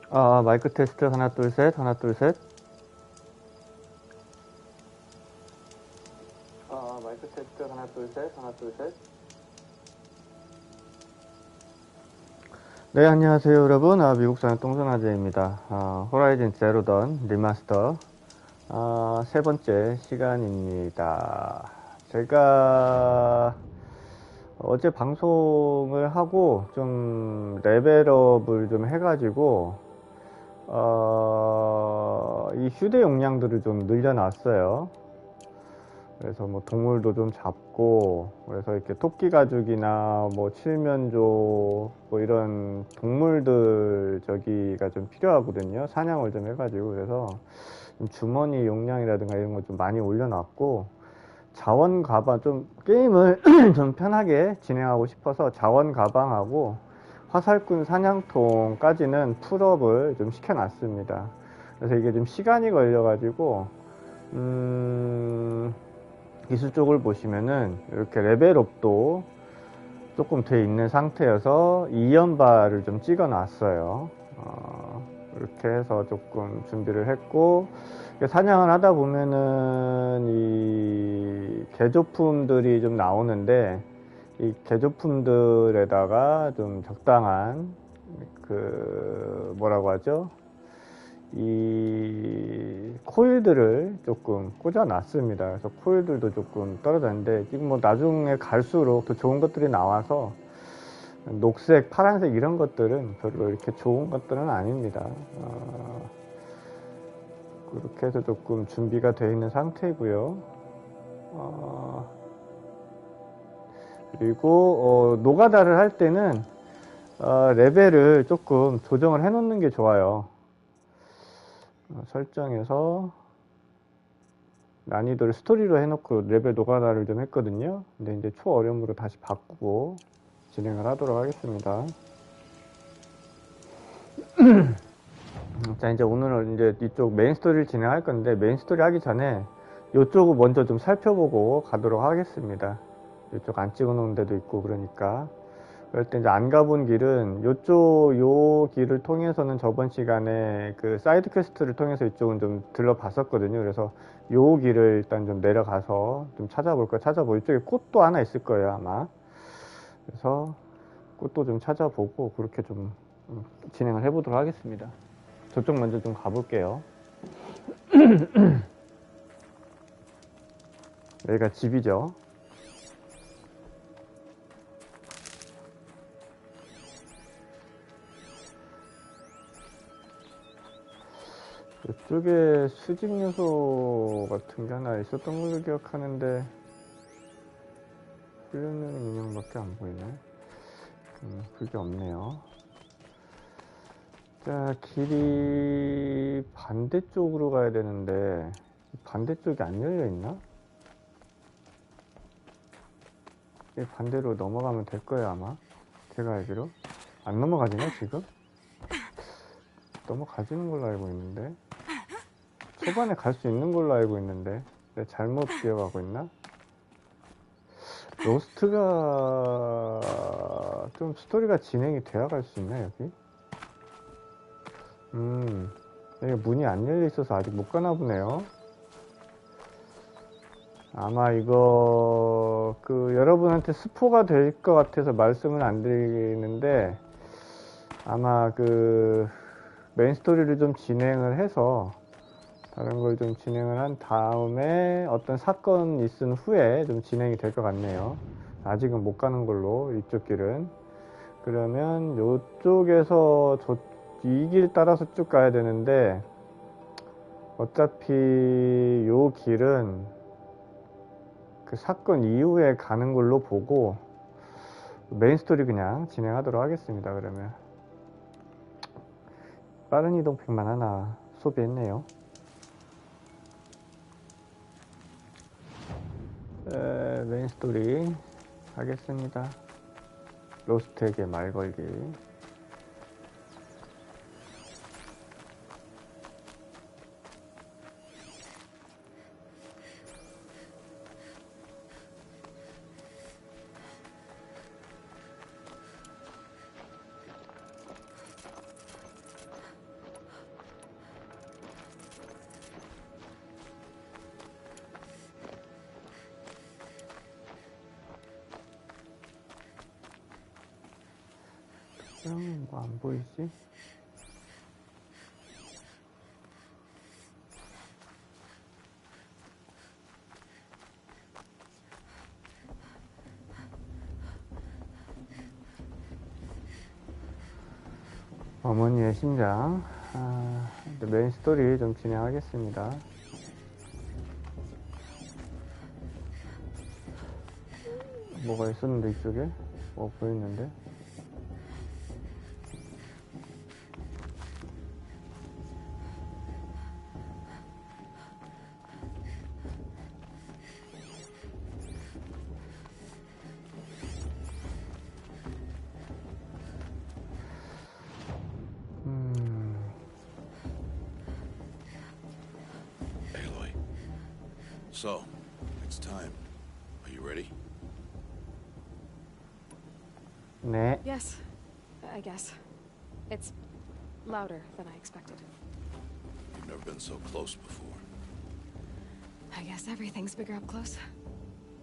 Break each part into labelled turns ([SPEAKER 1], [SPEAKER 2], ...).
[SPEAKER 1] 마이크 테스트 하나 둘 셋 하나 둘 셋. 마이크 테스트 하나 둘 셋 하나 둘 셋. 네, 안녕하세요 여러분. 미국 사는 똥손아재입니다. 호라이즌 제로던 리마스터 세 번째 시간입니다. 제가 어제 방송을 하고 좀 레벨업을 좀 해가지고 이 휴대 용량들을 좀 늘려놨어요. 그래서 뭐 동물도 좀 잡고, 그래서 이렇게 토끼 가죽이나 뭐 칠면조 뭐 이런 동물들 저기가 좀 필요하거든요. 사냥을 좀 해가지고. 그래서 좀 주머니 용량이라든가 이런 거 좀 많이 올려놨고, 자원 가방, 좀 게임을 좀 편하게 진행하고 싶어서 자원 가방하고 화살꾼 사냥통까지는 풀업을 좀 시켜놨습니다. 그래서 이게 좀 시간이 걸려가지고 기술 쪽을 보시면은 이렇게 레벨업도 조금 돼 있는 상태여서 2연발을 좀 찍어 놨어요. 이렇게 해서 조금 준비를 했고, 사냥을 하다 보면은 이 개조품들이 좀 나오는데, 이 개조품들에다가 좀 적당한 뭐라고 하죠? 이 코일들을 조금 꽂아 놨습니다. 그래서 코일들도 조금 떨어졌는데, 지금 뭐 나중에 갈수록 더 좋은 것들이 나와서 녹색, 파란색 이런 것들은 별로 이렇게 좋은 것들은 아닙니다. 그렇게 해서 조금 준비가 되어 있는 상태이고요. 그리고 노가다를 할 때는 레벨을 조금 조정을 해 놓는 게 좋아요. 설정해서 난이도를 스토리로 해놓고 레벨 노가다를 좀 했거든요. 근데 이제 초어려움으로 다시 바꾸고 진행을 하도록 하겠습니다. 자, 이제 오늘은 이제 이쪽 메인 스토리를 진행할 건데, 메인 스토리 하기 전에 이쪽을 먼저 좀 살펴보고 가도록 하겠습니다. 이쪽 안 찍어 놓은 데도 있고 그러니까. 그럴 때 이제 안 가본 길은 요 길을 통해서는 저번 시간에 그 사이드 퀘스트를 통해서 이쪽은 좀 들러봤었거든요. 그래서 요 길을 일단 좀 내려가서 좀 찾아보고 이쪽에 꽃도 하나 있을 거예요, 아마. 그래서 꽃도 좀 찾아보고 그렇게 좀 진행을 해보도록 하겠습니다. 저쪽 먼저 좀 가볼게요. 여기가 집이죠. 이쪽에 수직 요소 같은 게 하나 있었던 걸로 기억하는데 훈련용 인형밖에 안 보이네. 그게 없네요. 자, 길이 반대쪽으로 가야 되는데 반대쪽이 안 열려 있나? 반대로 넘어가면 될 거예요, 아마. 제가 알기로. 안 넘어가지나, 지금? 넘어가지는 걸로 알고 있는데. 초반에 갈 수 있는 걸로 알고 있는데. 내가 잘못 기억하고 있나? 로스트가 좀 스토리가 진행이 돼야 갈 수 있나, 여기? 여기 문이 안 열려 있어서 아직 못 가나 보네요. 아마 이거 여러분한테 스포가 될 것 같아서 말씀은 안 드리는데, 아마 메인 스토리를 좀 진행을 해서 다른 걸 좀 진행을 한 다음에 어떤 사건이 있은 후에 좀 진행이 될 것 같네요. 아직은 못 가는 걸로, 이쪽 길은. 그러면 이쪽에서 이 길 따라서 쭉 가야 되는데, 어차피 요 길은 그 사건 이후에 가는 걸로 보고 메인 스토리 그냥 진행하도록 하겠습니다. 그러면 빠른 이동팩만 하나 소비했네요. 메인 스토리 하겠습니다. 로스트에게 말 걸기. 뭐 안 보이지? 어머니의 심장. 메인 스토리 좀 진행하겠습니다. 뭐가 있었는데 이쪽에? 뭐 보이는데?
[SPEAKER 2] So, it's time. Are you ready?
[SPEAKER 1] 네.
[SPEAKER 3] Yes, I guess. It's louder than I expected.
[SPEAKER 2] You've never been so close before.
[SPEAKER 3] I guess everything's bigger up close.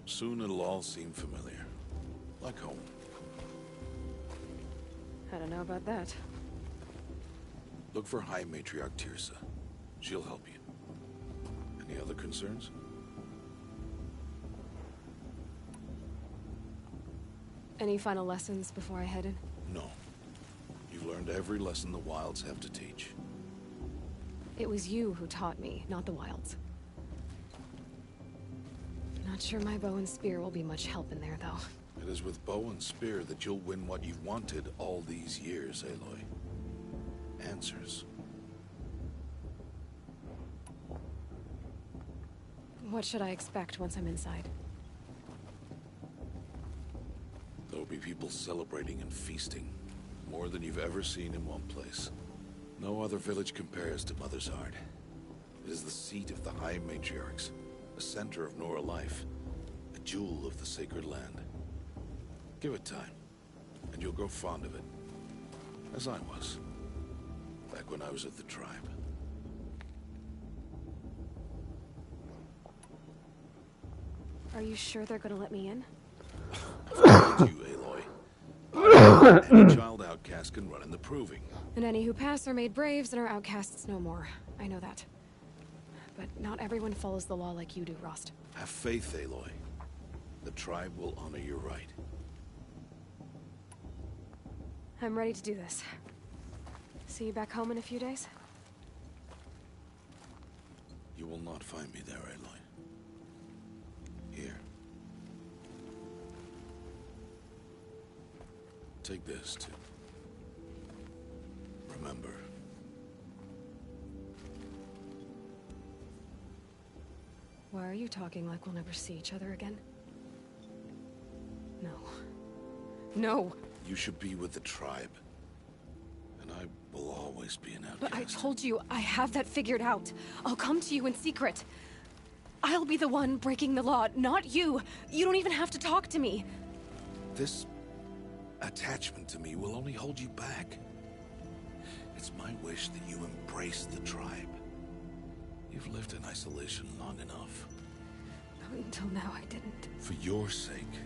[SPEAKER 2] Soon it'll all seem familiar. Like home.
[SPEAKER 3] I don't know about that.
[SPEAKER 2] Look for High Matriarch Tirsa. She'll help you. Any other concerns?
[SPEAKER 3] Any final lessons before I head in?
[SPEAKER 2] No. You've learned every lesson the Wilds have to teach.
[SPEAKER 3] It was you who taught me, not the Wilds. Not sure my bow and spear will be much help in there, though.
[SPEAKER 2] It is with bow and spear that you'll win what you've wanted all these years, Aloy. Answers.
[SPEAKER 3] What should I expect once I'm inside?
[SPEAKER 2] There'll be people celebrating and feasting. More than you've ever seen in one place. No other village compares to Mother's Heart. It is the seat of the High Matriarchs, a center of Nora life, a jewel of the sacred land. Give it time, and you'll grow fond of it. As I was, back when I was at the tribe.
[SPEAKER 3] Are you sure they're gonna let me in?
[SPEAKER 2] I've told you, Aloy. Any child outcast can run in the proving.
[SPEAKER 3] And any who pass are made braves and are outcasts no more. I know that. But not everyone follows the law like you do, Rost.
[SPEAKER 2] Have faith, Aloy. The tribe will honor your right.
[SPEAKER 3] I'm ready to do this. See you back home in a few days?
[SPEAKER 2] You will not find me there, Aloy. Here. Take this, too. Remember.
[SPEAKER 3] Why are you talking like we'll never see each other again? No. No!
[SPEAKER 2] You should be with the tribe. And I will always be an outcast.
[SPEAKER 3] But I told you, I have that figured out. I'll come to you in secret. I'll be the one breaking the law, not you. You don't even have to talk to me.
[SPEAKER 2] This attachment to me will only hold you back. It's my wish that you embrace the tribe. You've lived in isolation long enough.
[SPEAKER 3] Until now, I didn't.
[SPEAKER 2] For your sake,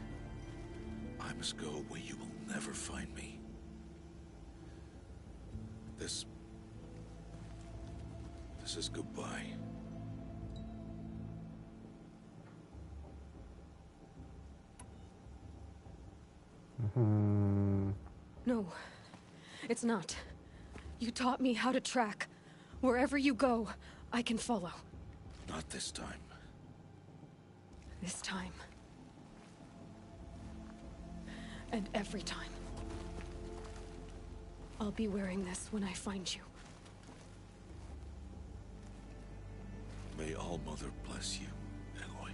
[SPEAKER 2] I must go where you will never find me. This is goodbye.
[SPEAKER 3] No, it's not. You taught me how to track. Wherever you go, I can follow.
[SPEAKER 2] Not this time.
[SPEAKER 3] This time. And every time. I'll be wearing this when I find you.
[SPEAKER 2] May All Mother bless you, Aloy.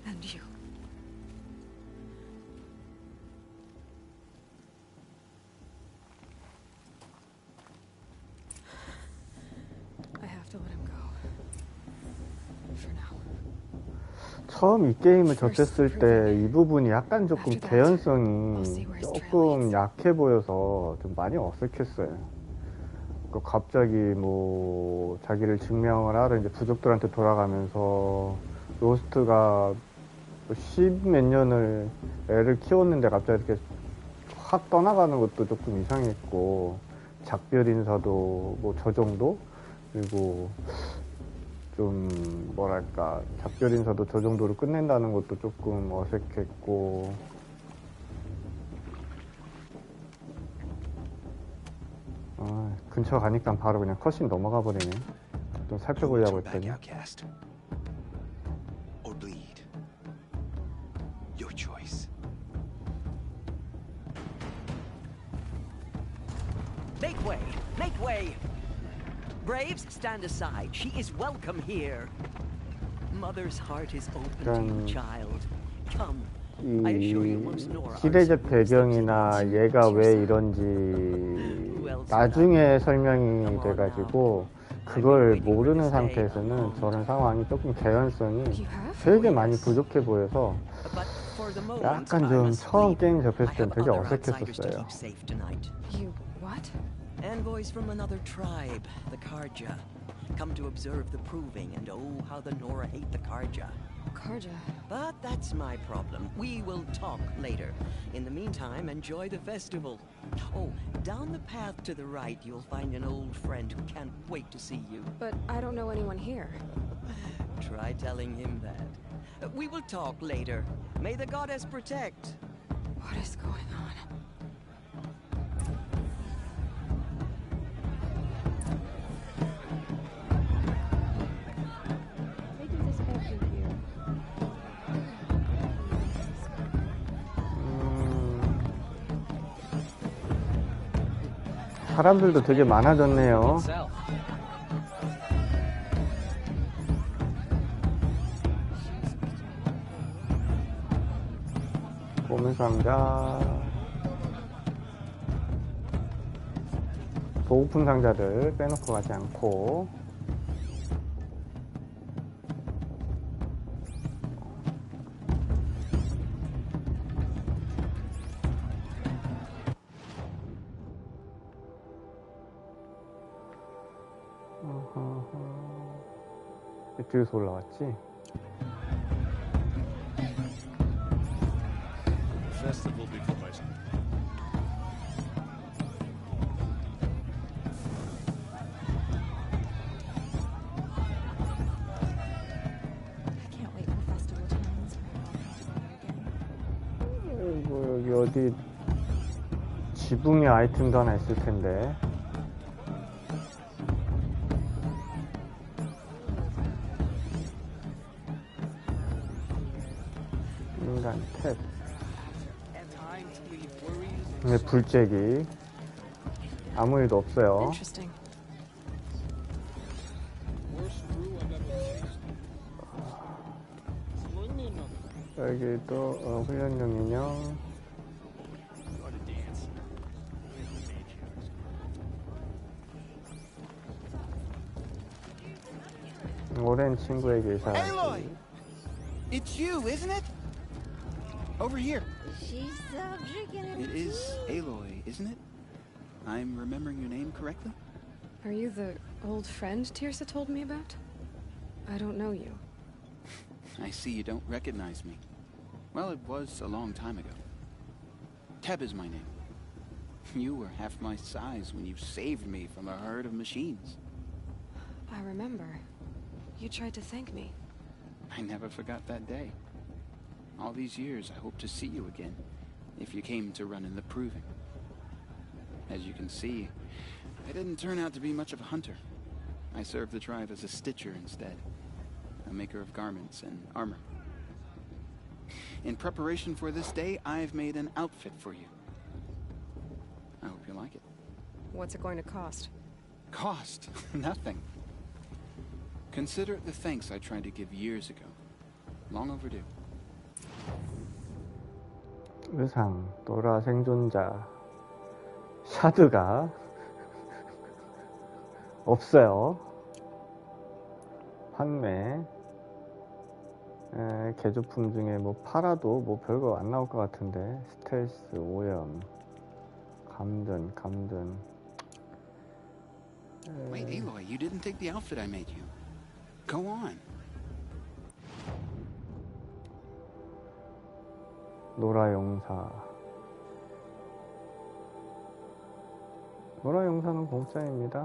[SPEAKER 3] And you. I have to let him go. For now.
[SPEAKER 1] 처음 이 게임을 접했을 때 이 부분이 약간 조금 개연성이 조금 약해 보여서 좀 많이 어색했어요. 갑자기 뭐 자기를 증명을 하러 이제 부족들한테 돌아가면서 로스트가 10몇 년을 애를 키웠는데 갑자기 이렇게 확 떠나가는 것도 조금 이상했고, 작별 인사도 뭐 저 정도? 그리고 좀 뭐랄까, 작별 인사도 저 정도로 끝낸다는 것도 조금 어색했고, 근처 가니까 바로 그냥 컷신 넘어가 버리네. 좀 살펴보려고 했더니.
[SPEAKER 4] Make way! Make way! Braves, stand aside. She is welcome here. Mother's heart is open to you, child. Come. I assure you, most
[SPEAKER 1] 이
[SPEAKER 4] Nora are
[SPEAKER 1] 시대적
[SPEAKER 4] so
[SPEAKER 1] 배경이나 얘가 왜 이런지 나중에 설명이 돼가지고 그걸 모르는 상태에서는 저런 상황이 조금 개연성이 되게 많이 부족해 보여서 약간 좀 처음 게임 접했을 땐 되게 어색했었어요.
[SPEAKER 3] You what?
[SPEAKER 4] Envoys from another tribe, the Karja, come to observe the proving, and oh, how the Nora hate the Karja.
[SPEAKER 3] Karja.
[SPEAKER 4] But that's my problem. We will talk later. In the meantime, enjoy the festival. Oh, down the path to the right, you'll find an old friend who can't wait to see you.
[SPEAKER 3] But I don't know anyone here.
[SPEAKER 4] Try telling him that. We will talk later. May the goddess protect.
[SPEAKER 3] What is going on?
[SPEAKER 1] 사람들도 되게 많아졌네요. 보물상자, 보호품 상자들 빼놓고 가지 않고. 뒤에서 올라왔지?
[SPEAKER 2] Festival before my son.
[SPEAKER 3] I can't wait for festival times.
[SPEAKER 1] 뭐 여기 어디 지붕에 아이템도 하나 있을 텐데. 인간 탭. 근데 불재기 아무 일도 없어요.
[SPEAKER 3] Interesting.
[SPEAKER 1] 여기도 훈련용 인형. 오랜 친구에게 인사하기.
[SPEAKER 5] Aloy! It's you, isn't it? Over here.
[SPEAKER 6] She's drinking
[SPEAKER 5] It is Aloy, isn't it? I'm remembering your name correctly?
[SPEAKER 3] Are you the old friend Tirsa told me about? I don't know you.
[SPEAKER 5] I see you don't recognize me. Well, it was a long time ago. Teb is my name. You were half my size when you saved me from a herd of machines.
[SPEAKER 3] I remember. You tried to thank me.
[SPEAKER 5] I never forgot that day. All these years, I hope to see you again, if you came to run in the proving. As you can see, I didn't turn out to be much of a hunter. I served the tribe as a stitcher instead, a maker of garments and armor. In preparation for this day, I've made an outfit for you. I hope you like it.
[SPEAKER 3] What's it going to cost?
[SPEAKER 5] Cost? Nothing. Consider it the thanks I tried to give years ago. Long overdue.
[SPEAKER 1] 의상, 노라 생존자, 샤드가 없어요. 판매. 개조품 중에 뭐 팔아도 뭐 별거 안 나올 것 같은데. 스텔스, 오염, 감전.
[SPEAKER 5] Wait, Aloy, you didn't take the outfit I made you. Go on.
[SPEAKER 1] 노라 용사. 노라 용사는 공짜입니다.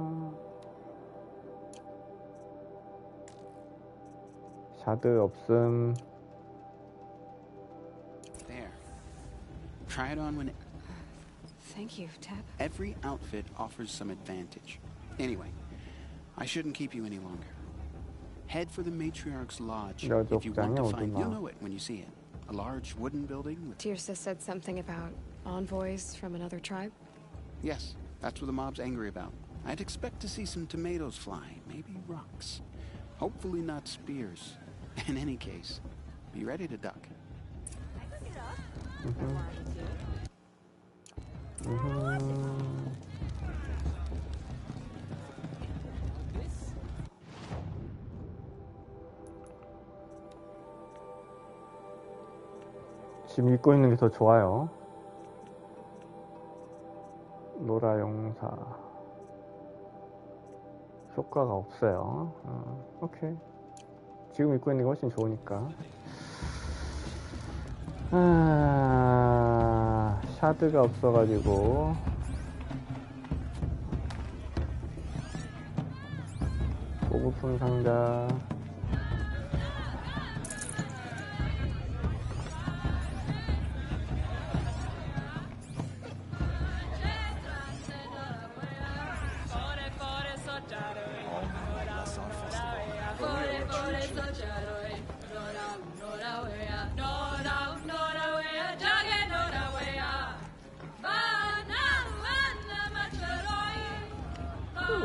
[SPEAKER 1] 샤드 없음.
[SPEAKER 5] There. Try it on when
[SPEAKER 3] Thank you, Tab.
[SPEAKER 5] every outfit offers some advantage. Anyway, I shouldn't keep you any longer. Head for the matriarch's lodge if you want to find. You'll know it when you see it. A large wooden building with...
[SPEAKER 3] Tirsa said something about envoys from another tribe.
[SPEAKER 5] Yes, that's what the mob's angry about. I'd expect to see some tomatoes fly, maybe rocks. Hopefully not spears. In any case, be ready to duck.
[SPEAKER 1] 지금 입고 있는 게 더 좋아요. 노라 용사. 효과가 없어요. 오케이. 지금 입고 있는 게 훨씬 좋으니까. 샤드가 없어가지고. 고급품 상자.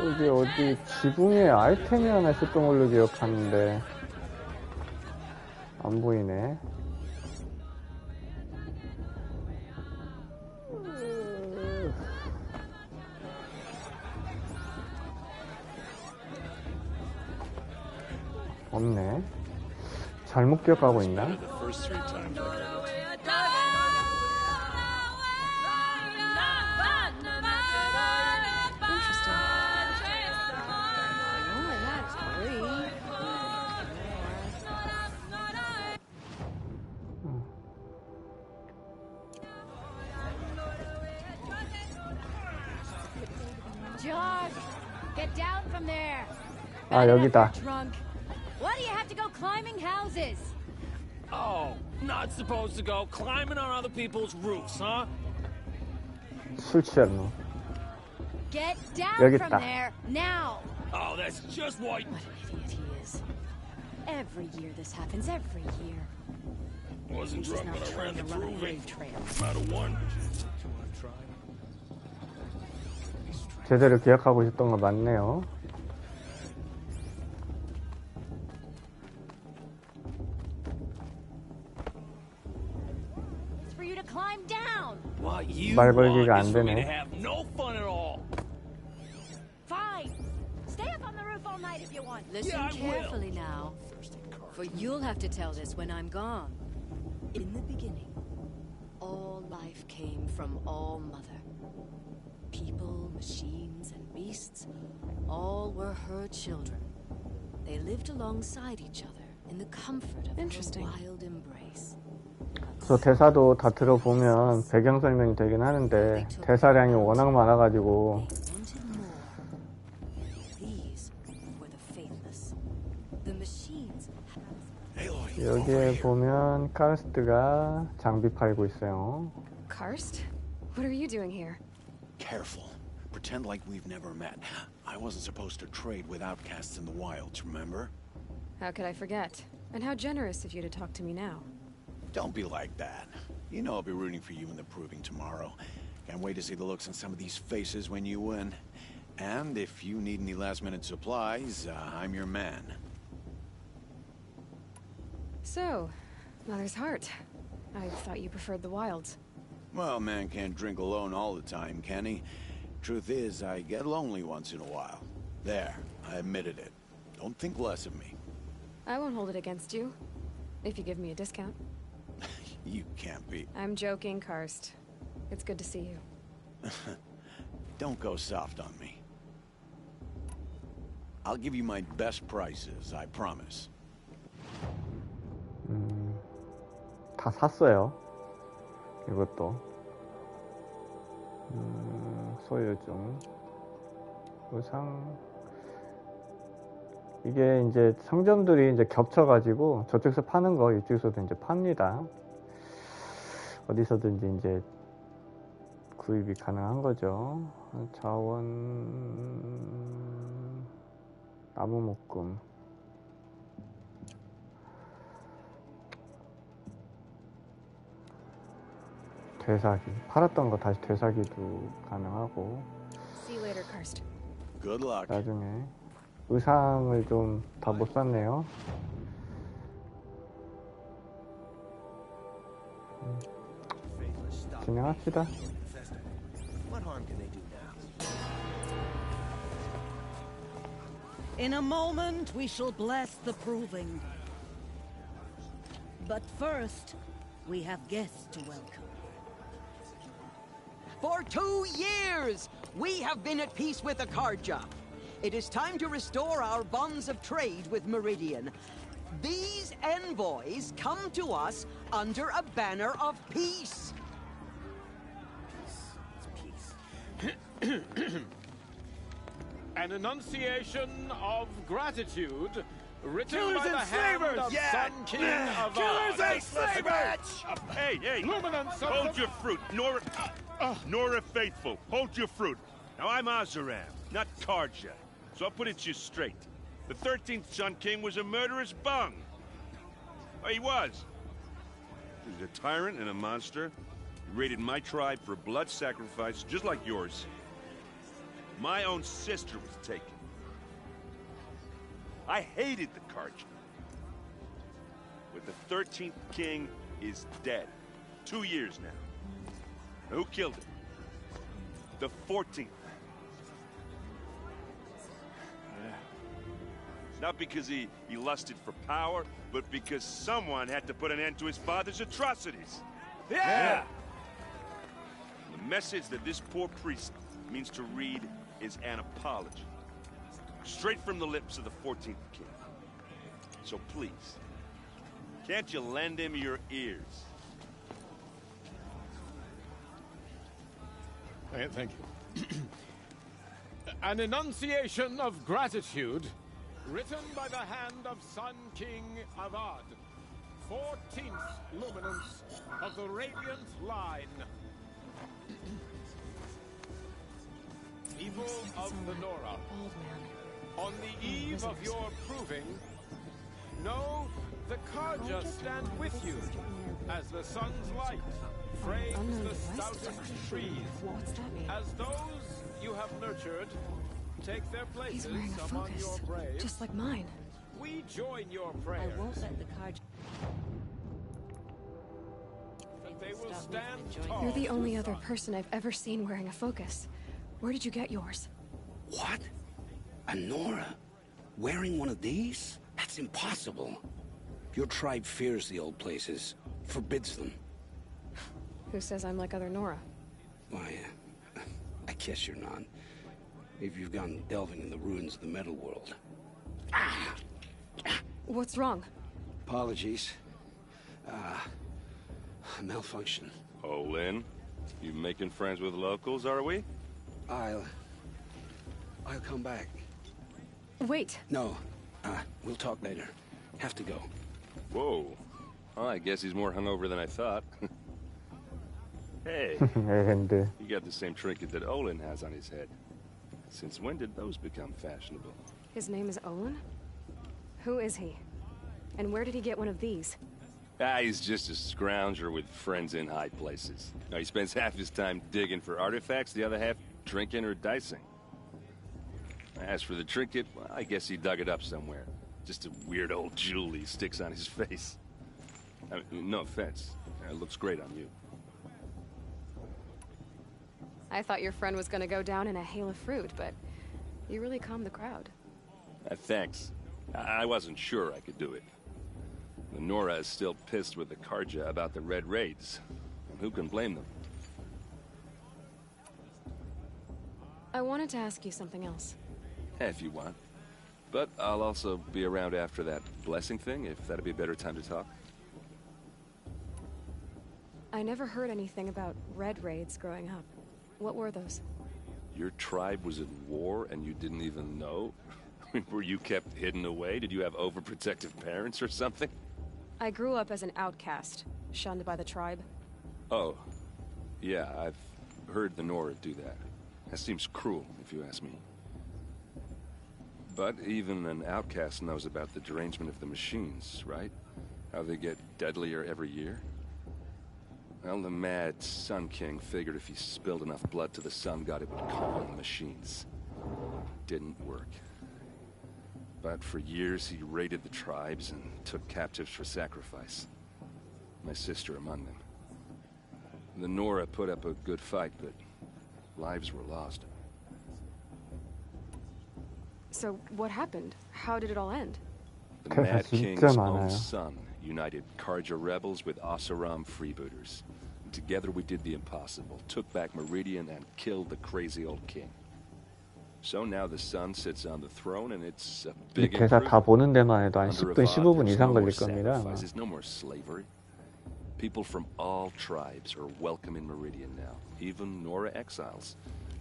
[SPEAKER 1] 여기 어디 지붕에 아이템이 하나 있었던 걸로 기억하는데 안 보이네. 없네. 잘못 기억하고 있나?
[SPEAKER 6] Josh, get down from there.
[SPEAKER 1] 아, 여기다.
[SPEAKER 6] Drunk. Why do you have to go climbing houses?
[SPEAKER 7] Oh, not supposed to go climbing on other people's roofs, huh?
[SPEAKER 1] 술 취했노.
[SPEAKER 6] Get down
[SPEAKER 1] 여기
[SPEAKER 6] from
[SPEAKER 1] 있다.
[SPEAKER 6] there now.
[SPEAKER 7] Oh, that's just why.
[SPEAKER 6] What an idiot he is. Every year this happens. Every year.
[SPEAKER 7] Wasn't
[SPEAKER 6] He's
[SPEAKER 7] drunk
[SPEAKER 6] not
[SPEAKER 7] when I
[SPEAKER 6] trying
[SPEAKER 7] ran the
[SPEAKER 6] to run a
[SPEAKER 7] proving.
[SPEAKER 6] grave trail.
[SPEAKER 7] Not a one.
[SPEAKER 1] 제대로 기억하고 있었던 거 맞네요.
[SPEAKER 6] It's for you to climb down.
[SPEAKER 7] What you
[SPEAKER 1] 말
[SPEAKER 7] want
[SPEAKER 1] 걸기가 안
[SPEAKER 7] is for me
[SPEAKER 1] 되네.
[SPEAKER 7] to have no fun at all.
[SPEAKER 6] Fine. Stay up on the roof all night if you want.
[SPEAKER 3] Listen
[SPEAKER 7] Yeah, I will.
[SPEAKER 3] carefully now, for you'll have to tell this when I'm gone. In the beginning, all life came from All Mother. People, machines, and beasts, all were her children. They lived alongside each other in the comfort of her wild embrace.
[SPEAKER 1] 저 대사도 다 들어보면 배경 설명이 되긴 하는데 대사량이 워낙 많아가지고
[SPEAKER 3] They wanted more. These were the faithless. The machines.
[SPEAKER 1] 여기에 보면 카르스트가 장비 팔고 있어요.
[SPEAKER 3] Karst? What are you doing here?
[SPEAKER 2] Careful. Pretend like we've never met. I wasn't supposed to trade with outcasts in the wilds, remember?
[SPEAKER 3] How could I forget? And how generous of you to talk to me now.
[SPEAKER 2] Don't be like that. You know I'll be rooting for you in the proving tomorrow. Can't wait to see the looks on some of these faces when you win. And if you need any last-minute supplies, I'm your man.
[SPEAKER 3] So, Mother's Heart. I thought you preferred the wilds.
[SPEAKER 2] Well, man can't drink alone all the time, can he? Truth is, I get lonely once in a while. There, I admitted it. Don't think less of me.
[SPEAKER 3] I won't hold it against you, if you give me a discount.
[SPEAKER 2] You can't be.
[SPEAKER 3] I'm joking, Karst. It's good to see you.
[SPEAKER 2] Don't go soft on me. I'll give you my best prices, I promise.
[SPEAKER 1] 다 샀어요. 이것도 소유중 의상. 이게 이제 상점들이 이제 겹쳐가지고 저쪽에서 파는 거 이쪽에서도 이제 팝니다. 어디서든지 이제 구입이 가능한 거죠. 자원, 나무 묶음. 되사기. 팔았던 거 다시 되사기도 가능하고.
[SPEAKER 3] See you later, Karst.
[SPEAKER 2] Good luck.
[SPEAKER 1] 나중에 의상을 좀 다 못 샀네요. 진행합시다.
[SPEAKER 8] What harm can they do now?
[SPEAKER 9] In a moment, we shall bless the proving. But first, we have guests to welcome.
[SPEAKER 4] For 2 years, we have been at peace with Akarja. It is time to restore our bonds of trade with Meridian. These envoys come to us under a banner of peace.
[SPEAKER 7] An enunciation of gratitude written
[SPEAKER 8] Killers
[SPEAKER 7] by the
[SPEAKER 8] and
[SPEAKER 7] hand
[SPEAKER 8] slavers!
[SPEAKER 7] of
[SPEAKER 8] Yeah.
[SPEAKER 7] Sun King of
[SPEAKER 8] Killers and slavers!
[SPEAKER 10] Hey!
[SPEAKER 7] Luminance of
[SPEAKER 10] Hold
[SPEAKER 7] the-
[SPEAKER 10] your fruit, Nora Faithful. Hold your fruit. Now I'm Azaram, not Karja. So I'll put it to you straight. The 13th Sun King was a murderous bung. Oh, he was. He was a tyrant and a monster. He raided my tribe for blood sacrifice, just like yours. My own sister was taken. I hated the Karja. But the 13th king is dead. 2 years now. Who killed him? The 14th. Not because he lusted for power, but because someone had to put an end to his father's atrocities.
[SPEAKER 8] Yeah!
[SPEAKER 10] The message that this poor priest means to read is an apology. Straight from the lips of the 14th king. So please, can't you lend him your ears?
[SPEAKER 7] Thank you. An enunciation of gratitude written by the hand of Sun King Avad, 14th luminance of the Radiant Line. People of the Nora,
[SPEAKER 3] Old man.
[SPEAKER 7] on the eve of your proving, know the Karja stand with you as the sun's light frames
[SPEAKER 3] Unknown
[SPEAKER 7] the
[SPEAKER 3] device
[SPEAKER 7] stoutest
[SPEAKER 3] detector.
[SPEAKER 7] trees.
[SPEAKER 3] What's that mean?
[SPEAKER 7] As those you have nurtured take their
[SPEAKER 3] He's
[SPEAKER 7] places
[SPEAKER 3] wearing a
[SPEAKER 7] among
[SPEAKER 3] focus,
[SPEAKER 7] your braves,
[SPEAKER 3] just like mine.
[SPEAKER 7] we join your
[SPEAKER 9] I
[SPEAKER 7] prayers
[SPEAKER 9] won't let the card.
[SPEAKER 7] that they will
[SPEAKER 9] Stop
[SPEAKER 7] stand
[SPEAKER 9] me from enjoying
[SPEAKER 7] tall.
[SPEAKER 3] You're the only
[SPEAKER 7] to
[SPEAKER 3] other
[SPEAKER 7] sun.
[SPEAKER 3] person I've ever seen wearing a focus. Where did you get yours?
[SPEAKER 11] What? A Nora? Wearing one of these? That's impossible. Your tribe fears the old places, forbids them.
[SPEAKER 3] Who says I'm like other Nora?
[SPEAKER 11] Why, I guess you're not. If you've gone delving in the ruins of the metal world.
[SPEAKER 3] What's wrong?
[SPEAKER 11] Apologies. Malfunction.
[SPEAKER 10] Oh, Lynn, you making friends with locals, are we?
[SPEAKER 11] I'll come back.
[SPEAKER 3] Wait.
[SPEAKER 11] No, we'll talk later. Have to go.
[SPEAKER 10] Whoa. Well, I guess he's more hungover than I thought. Hey,
[SPEAKER 1] 에헤인데.
[SPEAKER 10] you got the same trinket that Olin has on his head. Since when did those become fashionable?
[SPEAKER 3] His name is Olin? Who is he? And where did he get one of these?
[SPEAKER 10] He's just a scrounger with friends in high places. Now, he spends half his time digging for artifacts, the other half drinking or dicing. As for the trinket, well, I guess he dug it up somewhere. Just a weird old jewel he sticks on his face. I mean, no offense. It looks great on you.
[SPEAKER 3] I thought your friend was gonna go down in a hail of fruit, but you really calmed the crowd.
[SPEAKER 10] Thanks. I wasn't sure I could do it. The Nora is still pissed with the Karja about the Red Raids. And who can blame them?
[SPEAKER 3] I wanted to ask you something else.
[SPEAKER 10] If you want. But I'll also be around after that blessing thing, if that'd be a better time to talk.
[SPEAKER 12] I never heard anything about red raids growing up. What were those?
[SPEAKER 13] Your tribe was at war and you didn't even know? Were you kept hidden away? Did you have overprotective parents or something?
[SPEAKER 12] I grew up as an outcast, shunned by the tribe.
[SPEAKER 13] Oh, yeah, I've heard the Nora do that. That seems cruel, if you ask me. But even an outcast knows about the derangement of the machines, right? How they get deadlier every year? Well, the mad Sun King figured if he spilled enough blood to the Sun God, it would calm the machines. Didn't work. But for years, he raided the tribes and took captives for sacrifice. My sister among them. The Nora put up a good fight, but lives were lost.
[SPEAKER 12] So what happened? How did it all end?
[SPEAKER 13] The Mad King's own son united Karja rebels with Oseram freebooters. And together we did the impossible, took back Meridian and killed the crazy old king. So now the son sits on the throne and it's a big
[SPEAKER 1] 대사 다 보는 데만 해도 한
[SPEAKER 13] Under
[SPEAKER 1] 10분,
[SPEAKER 13] Avad,
[SPEAKER 1] 15분
[SPEAKER 13] there's
[SPEAKER 1] 이상
[SPEAKER 13] no more
[SPEAKER 1] 걸릴 겁니다. 아마.
[SPEAKER 13] sacrifices, no more slavery. People from all tribes are welcome in Meridian now, even Nora exiles.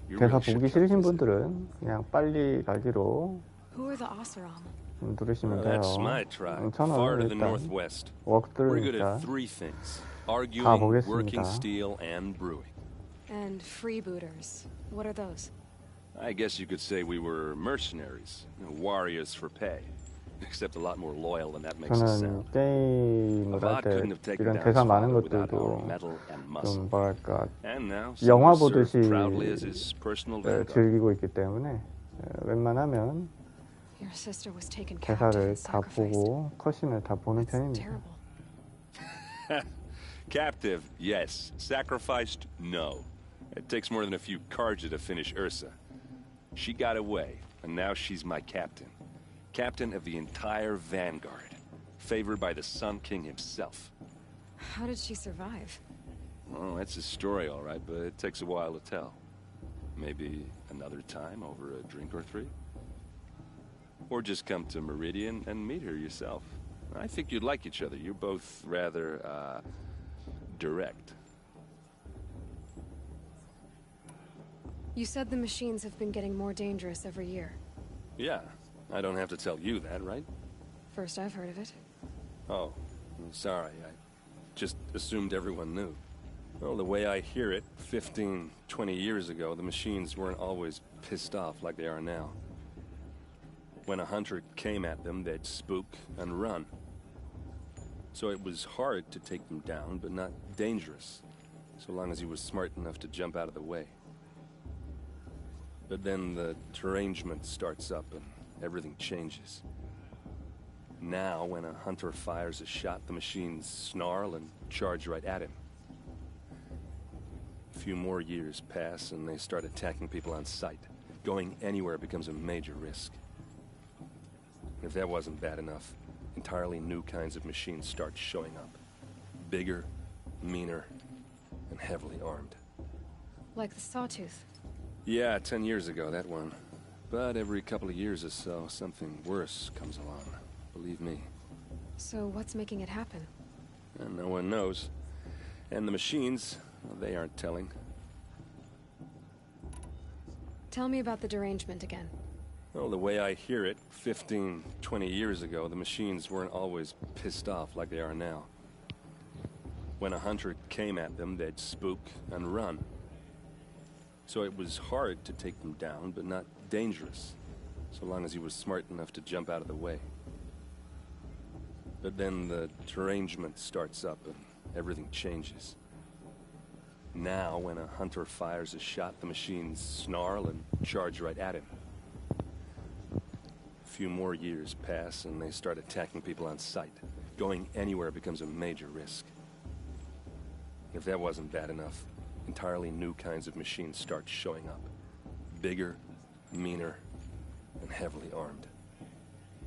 [SPEAKER 13] You
[SPEAKER 1] 대사
[SPEAKER 13] really should
[SPEAKER 1] 보기
[SPEAKER 13] come
[SPEAKER 1] 싫으신
[SPEAKER 13] visit.
[SPEAKER 1] 분들은 그냥 빨리 가기로
[SPEAKER 12] Who are the Oseram?
[SPEAKER 1] 누르시면
[SPEAKER 13] Well,
[SPEAKER 1] 돼요.
[SPEAKER 13] that's my tribe,
[SPEAKER 1] 저는
[SPEAKER 13] far to the
[SPEAKER 1] 일단
[SPEAKER 13] northwest. We're good
[SPEAKER 1] 웍들이니까
[SPEAKER 13] at three things:
[SPEAKER 1] 다
[SPEAKER 13] arguing,
[SPEAKER 1] 보겠습니다.
[SPEAKER 13] working steel, and brewing.
[SPEAKER 12] And freebooters. What are those?
[SPEAKER 13] I guess you could say we were mercenaries, warriors for pay. Except a lot more loyal than that makes us
[SPEAKER 1] 저는
[SPEAKER 13] sound.
[SPEAKER 1] 게임을 할
[SPEAKER 13] Avad
[SPEAKER 1] 때
[SPEAKER 13] couldn't have taken
[SPEAKER 1] 이런
[SPEAKER 13] down
[SPEAKER 1] 대사
[SPEAKER 13] his
[SPEAKER 1] 많은
[SPEAKER 13] father without our
[SPEAKER 1] 것들도
[SPEAKER 13] metal and muscle.
[SPEAKER 1] 좀 뭐랄까
[SPEAKER 13] And now,
[SPEAKER 1] 영화
[SPEAKER 13] someone
[SPEAKER 1] 보듯이
[SPEAKER 13] served proudly as his personal vanguard.
[SPEAKER 1] 즐기고 있기 때문에 웬만하면
[SPEAKER 12] Your sister was taken captive
[SPEAKER 1] 대사를
[SPEAKER 12] and
[SPEAKER 1] 다
[SPEAKER 12] sacrificed.
[SPEAKER 1] 보고 컷신을 다 보는 편입니다.
[SPEAKER 12] Terrible.
[SPEAKER 13] Captive, yes. Sacrificed, no. It takes more than a few Karja to finish Ursa. She got away, and now she's my captain. Captain of the entire vanguard. Favored by the Sun King himself.
[SPEAKER 12] How did she survive?
[SPEAKER 13] Oh, that's a story, all right, but it takes a while to tell. Maybe another time over a drink or three? Or just come to Meridian and meet her yourself. I think you'd like each other. You're both rather, direct.
[SPEAKER 12] You said the machines have been getting more dangerous every year.
[SPEAKER 13] Yeah, I don't have to tell you that, right?
[SPEAKER 12] First I've heard of it.
[SPEAKER 13] Oh, I'm sorry. I just assumed everyone knew. Well, the way I hear it, 15, 20 years ago, the machines weren't always pissed off like they are now. When a hunter came at them, they'd spook and run. So it was hard to take them down, but not dangerous, so long as he was smart enough to jump out of the way. But then the derangement starts up and everything changes. Now, when a hunter fires a shot, the machines snarl and charge right at him. A few more years pass and they start attacking people on sight. Going anywhere becomes a major risk. If that wasn't bad enough, entirely new kinds of machines start showing up. Bigger, meaner, and heavily armed.
[SPEAKER 12] Like the Sawtooth.
[SPEAKER 13] Yeah, 10 years ago, that one. But every couple of years or so, something worse comes along. Believe me.
[SPEAKER 12] So what's making it happen?
[SPEAKER 13] And no one knows. And the machines, well, they aren't telling.
[SPEAKER 12] Tell me about the derangement again.
[SPEAKER 13] Well, the way I hear it, 15, 20 years ago, the machines weren't always pissed off like they are now. When a hunter came at them, they'd spook and run. So it was hard to take them down, but not dangerous, so long as he was smart enough to jump out of the way. But then the derangement starts up and everything changes. Now, when a hunter fires a shot, the machines snarl and charge right at him. A few more years pass and they start attacking people on sight. Going anywhere becomes a major risk. If that wasn't bad enough, entirely new kinds of machines start showing up. Bigger, meaner, and heavily armed.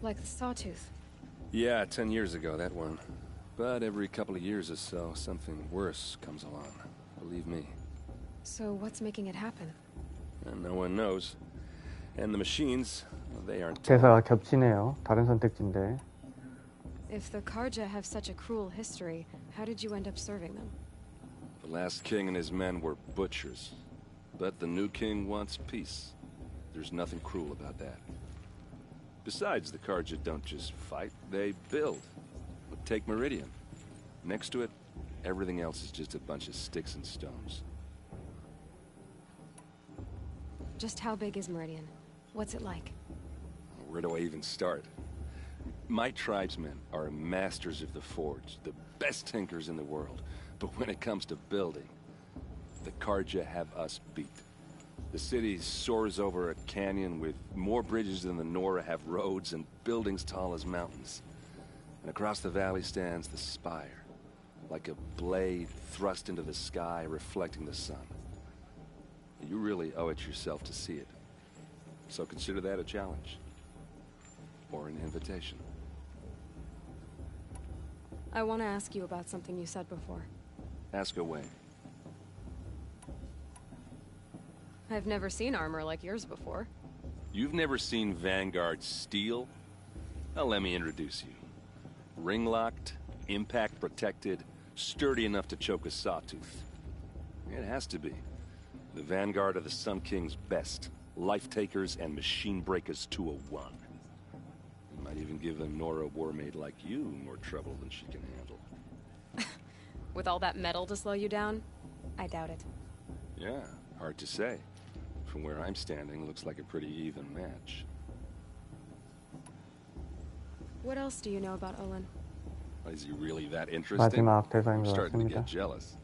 [SPEAKER 12] Like the Sawtooth.
[SPEAKER 13] Yeah, 10 years ago, that one. But every couple of years or so, something worse comes along. Believe me.
[SPEAKER 12] So what's making it happen?
[SPEAKER 13] And no one knows. And the machines, well, they aren't...
[SPEAKER 1] 대사가 겹치네요. 다른 선택지인데.
[SPEAKER 12] If the Karja have such a cruel history, how did you end up serving them?
[SPEAKER 13] The last king and his men were butchers. But the new king wants peace. There's nothing cruel about that. Besides, the Carja don't just fight, they build. Take Meridian. Next to it, everything else is just a bunch of sticks and stones.
[SPEAKER 12] Just how big is Meridian? What's it like?
[SPEAKER 13] Where do I even start? My tribesmen are masters of the forge, the best tinkers in the world. But when it comes to building, the Carja have us beat. The city soars over a canyon with more bridges than the Nora have roads and buildings tall as mountains. And across the valley stands the spire, like a blade thrust into the sky, reflecting the sun. You really owe it yourself to see it. So consider that a challenge. Or an invitation.
[SPEAKER 12] I want to ask you about something you said before.
[SPEAKER 13] Ask away.
[SPEAKER 12] I've never seen armor like yours before.
[SPEAKER 13] You've never seen Vanguard steel? Well, let me introduce you. Ring-locked, impact-protected, sturdy enough to choke a sawtooth. It has to be. The Vanguard of the Sun King's best. Life-takers and machine breakers to a one. You might even give a Nora warmaid like you more trouble than she can handle.
[SPEAKER 12] With all that metal to slow you down? I doubt it.
[SPEAKER 13] Yeah, hard to say. From where I'm standing, looks like a pretty even match.
[SPEAKER 12] What else do you know about Olin?
[SPEAKER 13] Is he really that interesting?
[SPEAKER 1] 마지막 대사인
[SPEAKER 13] I'm
[SPEAKER 1] 것
[SPEAKER 13] starting to
[SPEAKER 1] 같습니다.
[SPEAKER 13] get jealous.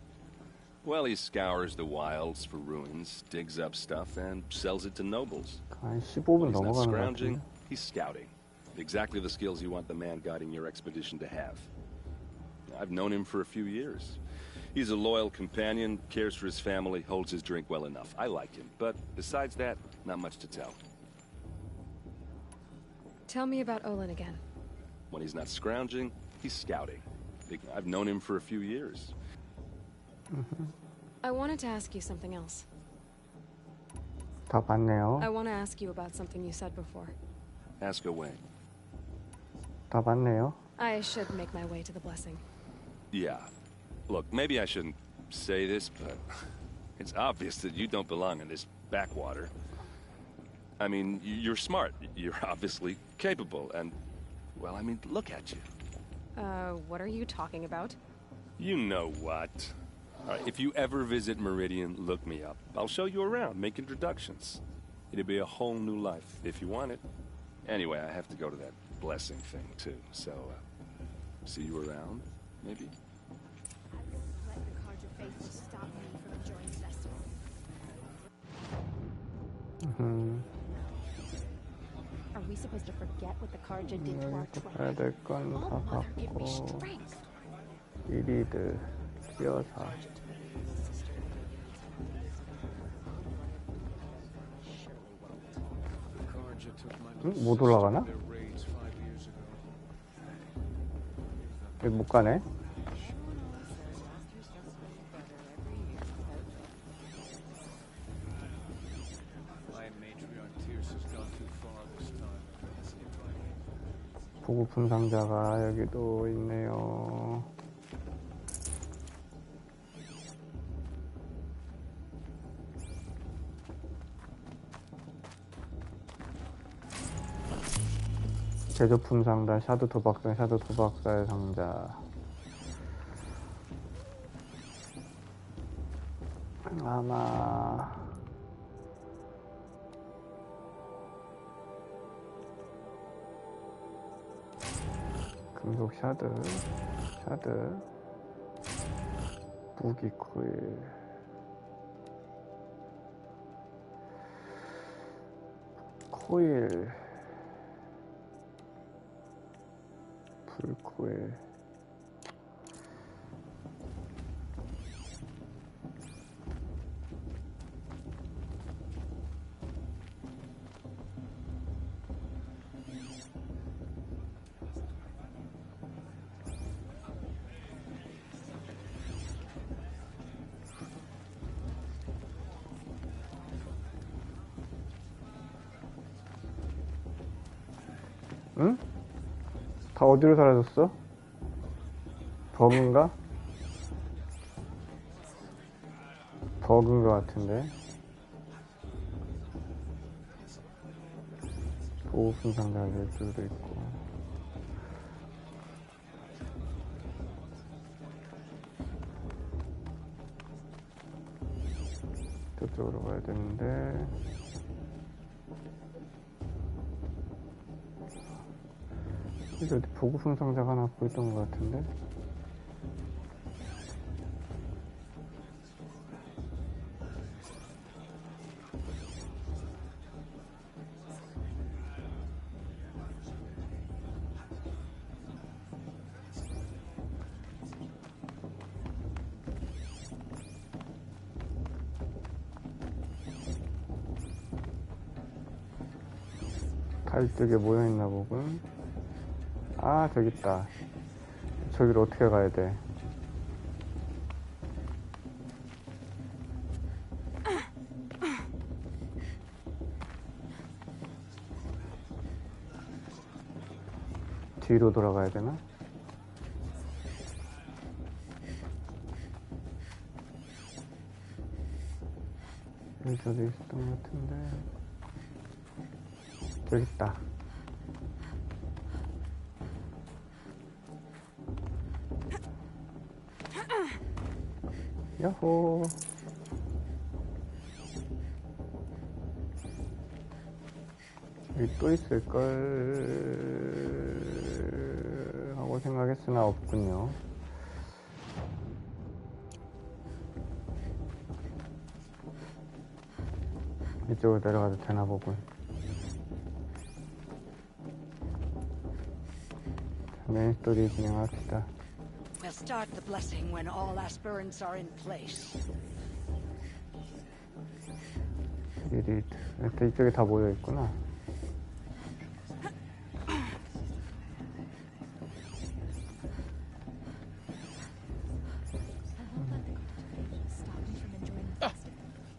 [SPEAKER 13] Well, he scours the wilds for ruins, digs up stuff, and sells it to nobles.
[SPEAKER 1] 한 15분
[SPEAKER 13] He's not
[SPEAKER 1] 넘어가는 것
[SPEAKER 13] scrounging,
[SPEAKER 1] 같은데.
[SPEAKER 13] he's scouting. Exactly the skills you want the man guiding your expedition to have. I've known him for a few years. He's a loyal companion, cares for his family, holds his drink well enough. I like him, but besides that, not much to tell.
[SPEAKER 12] Tell me about Olin again.
[SPEAKER 13] When he's not scrounging, he's scouting. I've known him for a few years.
[SPEAKER 12] I wanted to ask you something else.
[SPEAKER 1] 다 봤네요.
[SPEAKER 12] I want to ask you about something you said before.
[SPEAKER 13] Ask away.
[SPEAKER 1] 다 봤네요.
[SPEAKER 12] I should make my way to the blessing.
[SPEAKER 13] Yeah. Look, maybe I shouldn't say this, but it's obvious that you don't belong in this backwater. I mean, you're smart. You're obviously capable, and, well, I mean, look at you.
[SPEAKER 12] What are you talking about?
[SPEAKER 13] You know what. If you ever visit Meridian, look me up. I'll show you around, make introductions. It'll be a whole new life, if you want it. Anyway, I have to go to that blessing thing, too, so, see you around, maybe?
[SPEAKER 6] Let the Carja faithful stop me from enjoying the festival. Are we supposed to forget what the Carja did to our twin?
[SPEAKER 1] 해야 될 건 다 봤고. 이리드 기어사. 못 올라가나? 여기 못 가네. 보급품 상자가 여기도 있네요. 제조품 상자, 샤드 도박상, 샤드 도박사의 상자. 아마 금속 샤드, 무기 코일, 불코일. 응? 다 어디로 사라졌어? 범인가? 버그인 것 같은데. 보호품 상자일 수도 있고. 저쪽으로 가야 되는데. 여기 어디 보급품 상자가 하나 보였던 것 같은데. 달쪽에 모여있나 보군. 아, 저기 있다. 저기로 어떻게 가야 돼? 뒤로 돌아가야 되나? 여기 저기 있었던 것 같은데. 저기 있다. 야호. 여기 또 있을걸 하고 생각했으나 없군요. 이쪽으로 내려가도 되나 보군. 메인 스토리 진행합시다.
[SPEAKER 6] We'll start the blessing when all aspirants are in place.
[SPEAKER 1] 이쪽에 다 모여 있구나.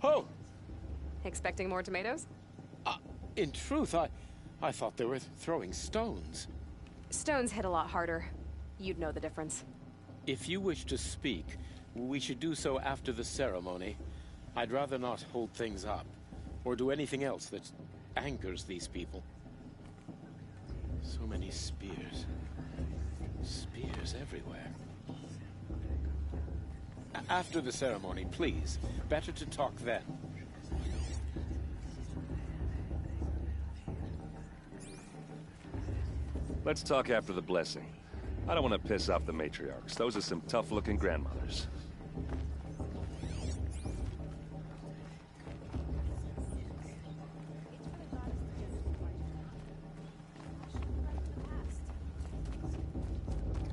[SPEAKER 7] Oh!
[SPEAKER 12] Expecting more tomatoes?
[SPEAKER 7] In truth, I thought they were throwing stones.
[SPEAKER 12] Stones hit a lot harder. You'd know the difference.
[SPEAKER 7] If you wish to speak, we should do so after the ceremony. I'd rather not hold things up, or do anything else that angers these people. So many spears. Spears everywhere. After the ceremony, please. Better to talk then.
[SPEAKER 13] Let's talk after the blessing. I don't want to piss off the matriarchs. Those are some tough-looking grandmothers.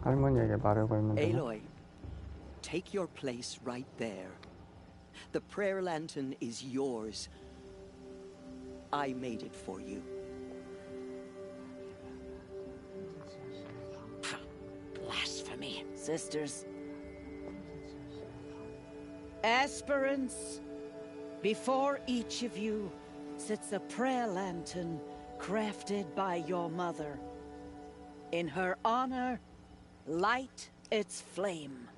[SPEAKER 1] 할머니에게 말을 걸면 되나?
[SPEAKER 4] Aloy, take your place right there. The prayer lantern is yours. I made it for you.
[SPEAKER 6] Blasphemy. Sisters.
[SPEAKER 9] Aspirants, before each of you sits a prayer lantern crafted by your mother. In her honor, light its flame.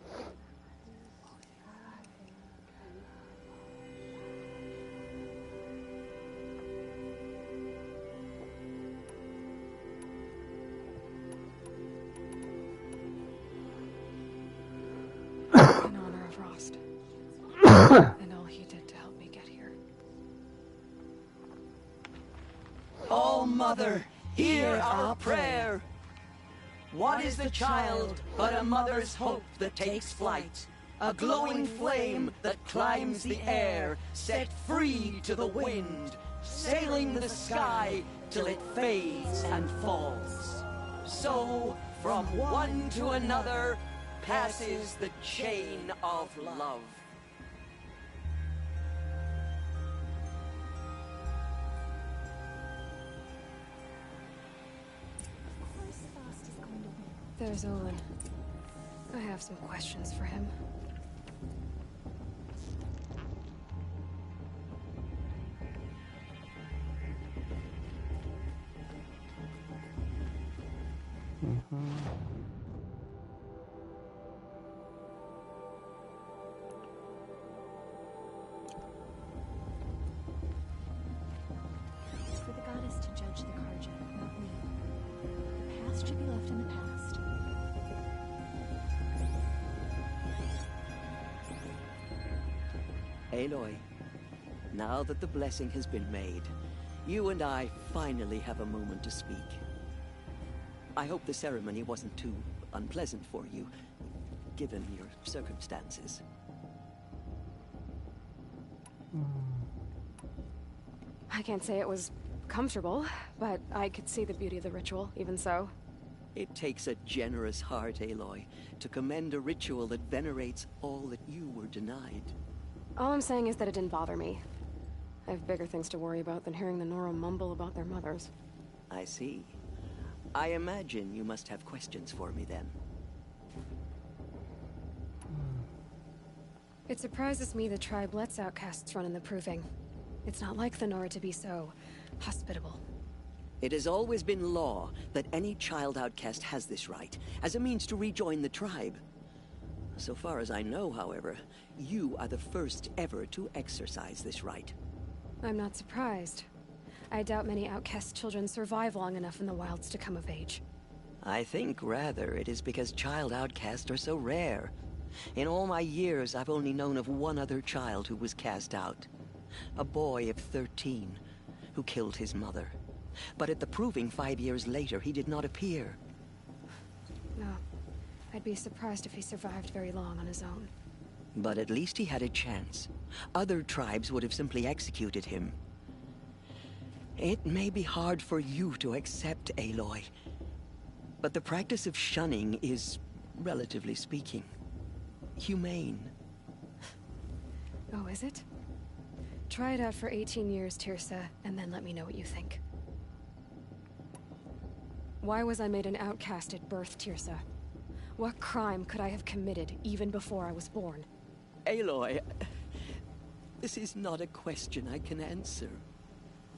[SPEAKER 12] In honor of Rost. And all he did to help me get here.
[SPEAKER 4] Oh, Mother, hear our prayer. What is the child but a mother's hope that takes flight? A glowing flame that climbs the air, set free to the wind, sailing the sky till it fades and falls. So, from one to another, passes the chain of love.
[SPEAKER 12] There's Olin. I have some questions for him.
[SPEAKER 6] past should be left in the past.
[SPEAKER 4] Aloy, now that the blessing has been made, you and I finally have a moment to speak. I hope the ceremony wasn't too unpleasant for you, given your circumstances.
[SPEAKER 12] I can't say it was comfortable, but I could see the beauty of the ritual, even so.
[SPEAKER 4] It takes a generous heart, Aloy, to commend a ritual that venerates all that you were denied.
[SPEAKER 12] All I'm saying is that it didn't bother me. I have bigger things to worry about than hearing the Nora mumble about their mothers.
[SPEAKER 4] I see. I imagine you must have questions for me then.
[SPEAKER 12] It surprises me the tribe lets outcasts run in the Proving. It's not like the Nora to be so hospitable.
[SPEAKER 4] It has always been law that any child outcast has this right, as a means to rejoin the tribe. So far as I know, however, you are the first ever to exercise this right.
[SPEAKER 12] I'm not surprised. I doubt many outcast children survive long enough in the wilds to come of age.
[SPEAKER 4] I think, rather, it is because child outcasts are so rare. In all my years, I've only known of one other child who was cast out. A boy of 13, who killed his mother. But at the Proving 5 years later, he did not appear.
[SPEAKER 12] No. I'd be surprised if he survived very long on his own.
[SPEAKER 4] But at least he had a chance. Other tribes would have simply executed him. It may be hard for you to accept, Aloy, but the practice of shunning is, relatively speaking, humane.
[SPEAKER 12] Oh, is it? Try it out for 18 years, Tirsa, and then let me know what you think. Why was I made an outcast at birth, Tirsa? What crime could I have committed even before I was born?
[SPEAKER 4] Aloy, this is not a question I can answer.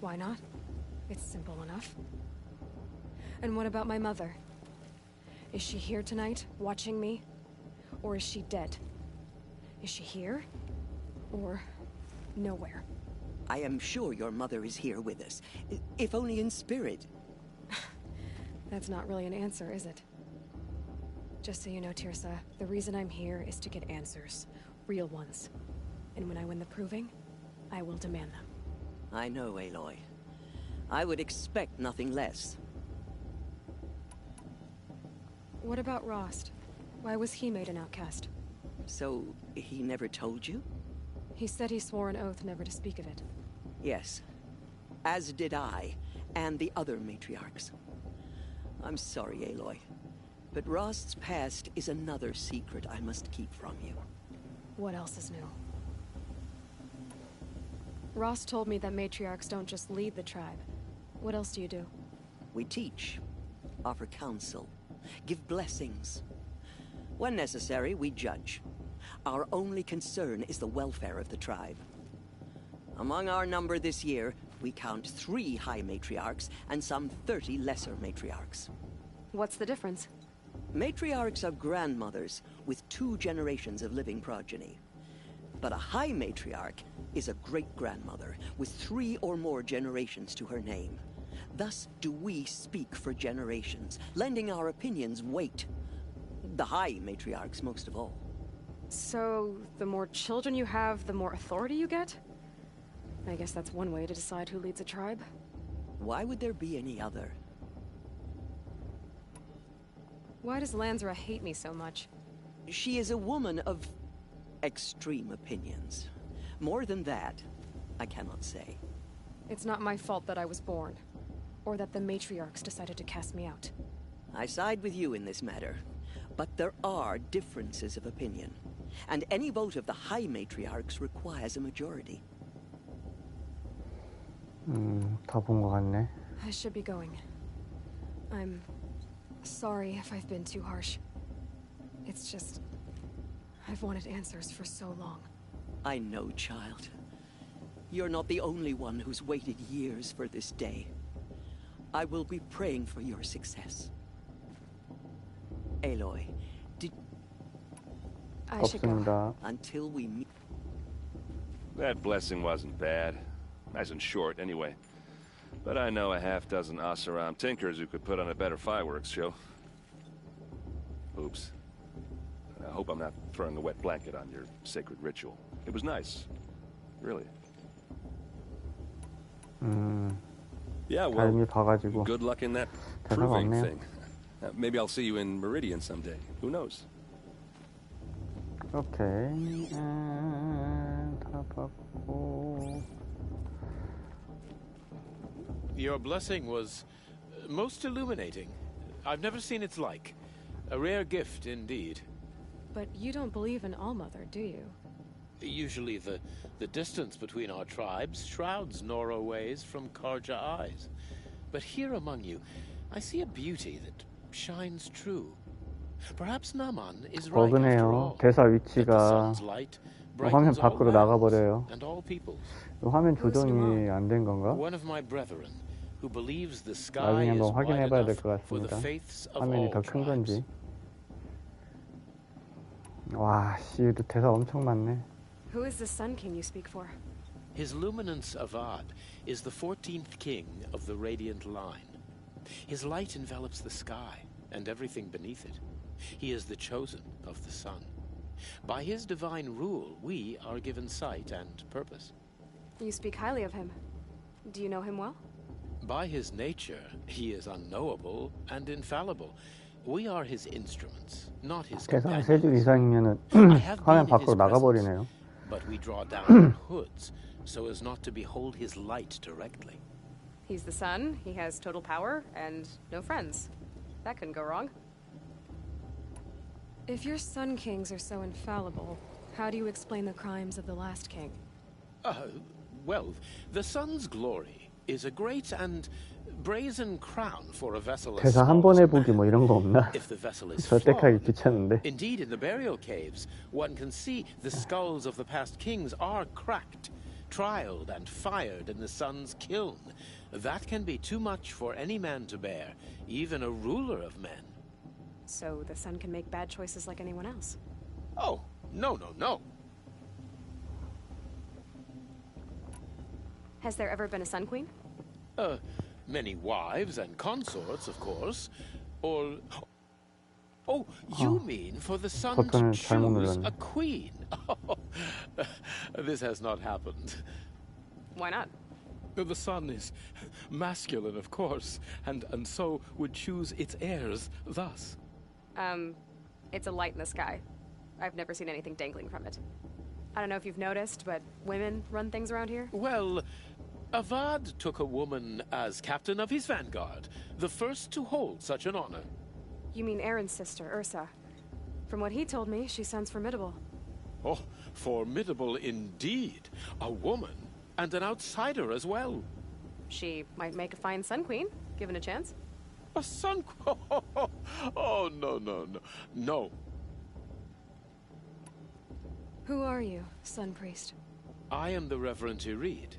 [SPEAKER 12] Why not? It's simple enough. And what about my mother? Is she here tonight, watching me? Or is she dead? Is she here? Or nowhere?
[SPEAKER 4] I am sure your mother is here with us, if only in spirit.
[SPEAKER 12] That's not really an answer, is it? Just so you know, Tirsa, the reason I'm here is to get answers. Real ones. And when I win the Proving, I will demand them.
[SPEAKER 4] I know, Aloy. I would expect nothing less.
[SPEAKER 12] What about Rost? Why was he made an outcast?
[SPEAKER 4] So, he never told you?
[SPEAKER 12] He said he swore an oath never to speak of it.
[SPEAKER 4] Yes. As did I, and the other matriarchs. I'm sorry, Aloy, but Rost's past is another secret I must keep from you.
[SPEAKER 12] What else is new? Rost told me that matriarchs don't just lead the tribe. What else do you do?
[SPEAKER 4] We teach, offer counsel, give blessings. When necessary, we judge. Our only concern is the welfare of the tribe. Among our number this year, we count 3 high matriarchs and some 30 lesser matriarchs.
[SPEAKER 12] What's the difference?
[SPEAKER 4] Matriarchs are grandmothers with 2 generations of living progeny. But a high matriarch is a great-grandmother with 3 or more generations to her name. Thus do we speak for generations, lending our opinions weight. The high matriarchs most of all.
[SPEAKER 12] So, the more children you have, the more authority you get? I guess that's one way to decide who leads a tribe.
[SPEAKER 4] Why would there be any other?
[SPEAKER 12] Why does Lansra hate me so much?
[SPEAKER 4] She is a woman of extreme opinions. More than that, I cannot say.
[SPEAKER 12] It's not my fault that I was born, or that the matriarchs decided to cast me out.
[SPEAKER 4] I side with you in this matter, but there are differences of opinion, and any vote of the high matriarchs requires a majority.
[SPEAKER 1] 다 본 것 같네.
[SPEAKER 12] I should be going. I'm sorry if I've been too harsh. It's just, I've wanted answers for so long.
[SPEAKER 4] I know, child. You're not the only one who's waited years for this day. I will be praying for your success. Aloy, did...
[SPEAKER 12] I should go.
[SPEAKER 4] Until we meet...
[SPEAKER 13] That blessing wasn't bad. Nice and short, anyway. But I know a half dozen Oseram tinkers who could put on a better fireworks show. Oops. I hope I'm not throwing a wet blanket on your sacred ritual. It was nice. Really. Yeah, well, good luck in that proving thing. Maybe I'll see you in Meridian someday. Who knows?
[SPEAKER 1] 오케이. 다 받고.
[SPEAKER 7] Your blessing was most illuminating. I've never seen its like. A rare gift indeed.
[SPEAKER 12] But you don't believe in All-Mother, do you?
[SPEAKER 7] Usually the distance between our tribes shrouds Nora ways from Karja eyes. But here among you, I see a beauty that shines true. Perhaps Naman is right after all.
[SPEAKER 1] 대사 위치가 화면 밖으로 나가버려요. 화면 조정이 안 된 건가? 나중에 한번 확인해봐야 될 것 같습니다. 화면이 더 큰 건지. 와, 씨, 대사 엄청 많네.
[SPEAKER 12] Who is the Sun King you speak for?
[SPEAKER 7] His Luminance Avad is the 14th king of the Radiant Line. His light envelops the sky and everything beneath it. He is the chosen of the sun. By his divine rule, we are given sight and purpose.
[SPEAKER 12] You speak highly of him. Do you know him well?
[SPEAKER 7] By his nature, he is unknowable and infallible. We are his instruments, not his
[SPEAKER 1] 대사
[SPEAKER 7] companions.
[SPEAKER 1] 3줄 이상이면은 화면 밖으로 나가버리네요.
[SPEAKER 7] But we draw down our hoods so as not to behold his light directly.
[SPEAKER 12] He's the sun, he has total power, and no friends. That couldn't go wrong. If your Sun Kings are so infallible, how do you explain the crimes of the last king?
[SPEAKER 7] Well, the sun's glory is a great and brazen crown for a vessel as
[SPEAKER 1] 대사 한
[SPEAKER 7] small as
[SPEAKER 1] 번에
[SPEAKER 7] a
[SPEAKER 1] 보기 뭐
[SPEAKER 7] man.
[SPEAKER 1] 이런 거 없나?
[SPEAKER 7] If the vessel is
[SPEAKER 1] 절대하기
[SPEAKER 7] flawed.
[SPEAKER 1] 귀찮은데.
[SPEAKER 7] Indeed, in the burial caves, one can see the skulls of the past kings are cracked, trialed and fired in the sun's kiln. That can be too much for any man to bear, even a ruler of men.
[SPEAKER 12] So the sun can make bad choices like anyone else?
[SPEAKER 7] Oh, no.
[SPEAKER 12] Has there ever been a Sun Queen?
[SPEAKER 7] Many wives and consorts, of course. Or... Oh, you mean for the sun to
[SPEAKER 1] 버튼을 잘못
[SPEAKER 7] choose
[SPEAKER 1] 눌렀네.
[SPEAKER 7] a queen? This has not happened.
[SPEAKER 12] Why not?
[SPEAKER 7] The sun is masculine, of course, and so would choose its heirs thus.
[SPEAKER 12] It's a light in the sky. I've never seen anything dangling from it. I don't know if you've noticed, but women run things around here.
[SPEAKER 7] Well, Avad took a woman as captain of his vanguard, the first to hold such an honor.
[SPEAKER 12] You mean Aaron's sister, Ursa. From what he told me, she sounds formidable.
[SPEAKER 7] Oh, formidable indeed. A woman, and an outsider as well.
[SPEAKER 12] She might make a fine Sun Queen, given a chance.
[SPEAKER 7] A sun queen? Oh, no.
[SPEAKER 12] Who are you, Sun Priest?
[SPEAKER 7] I am the Reverend Irid.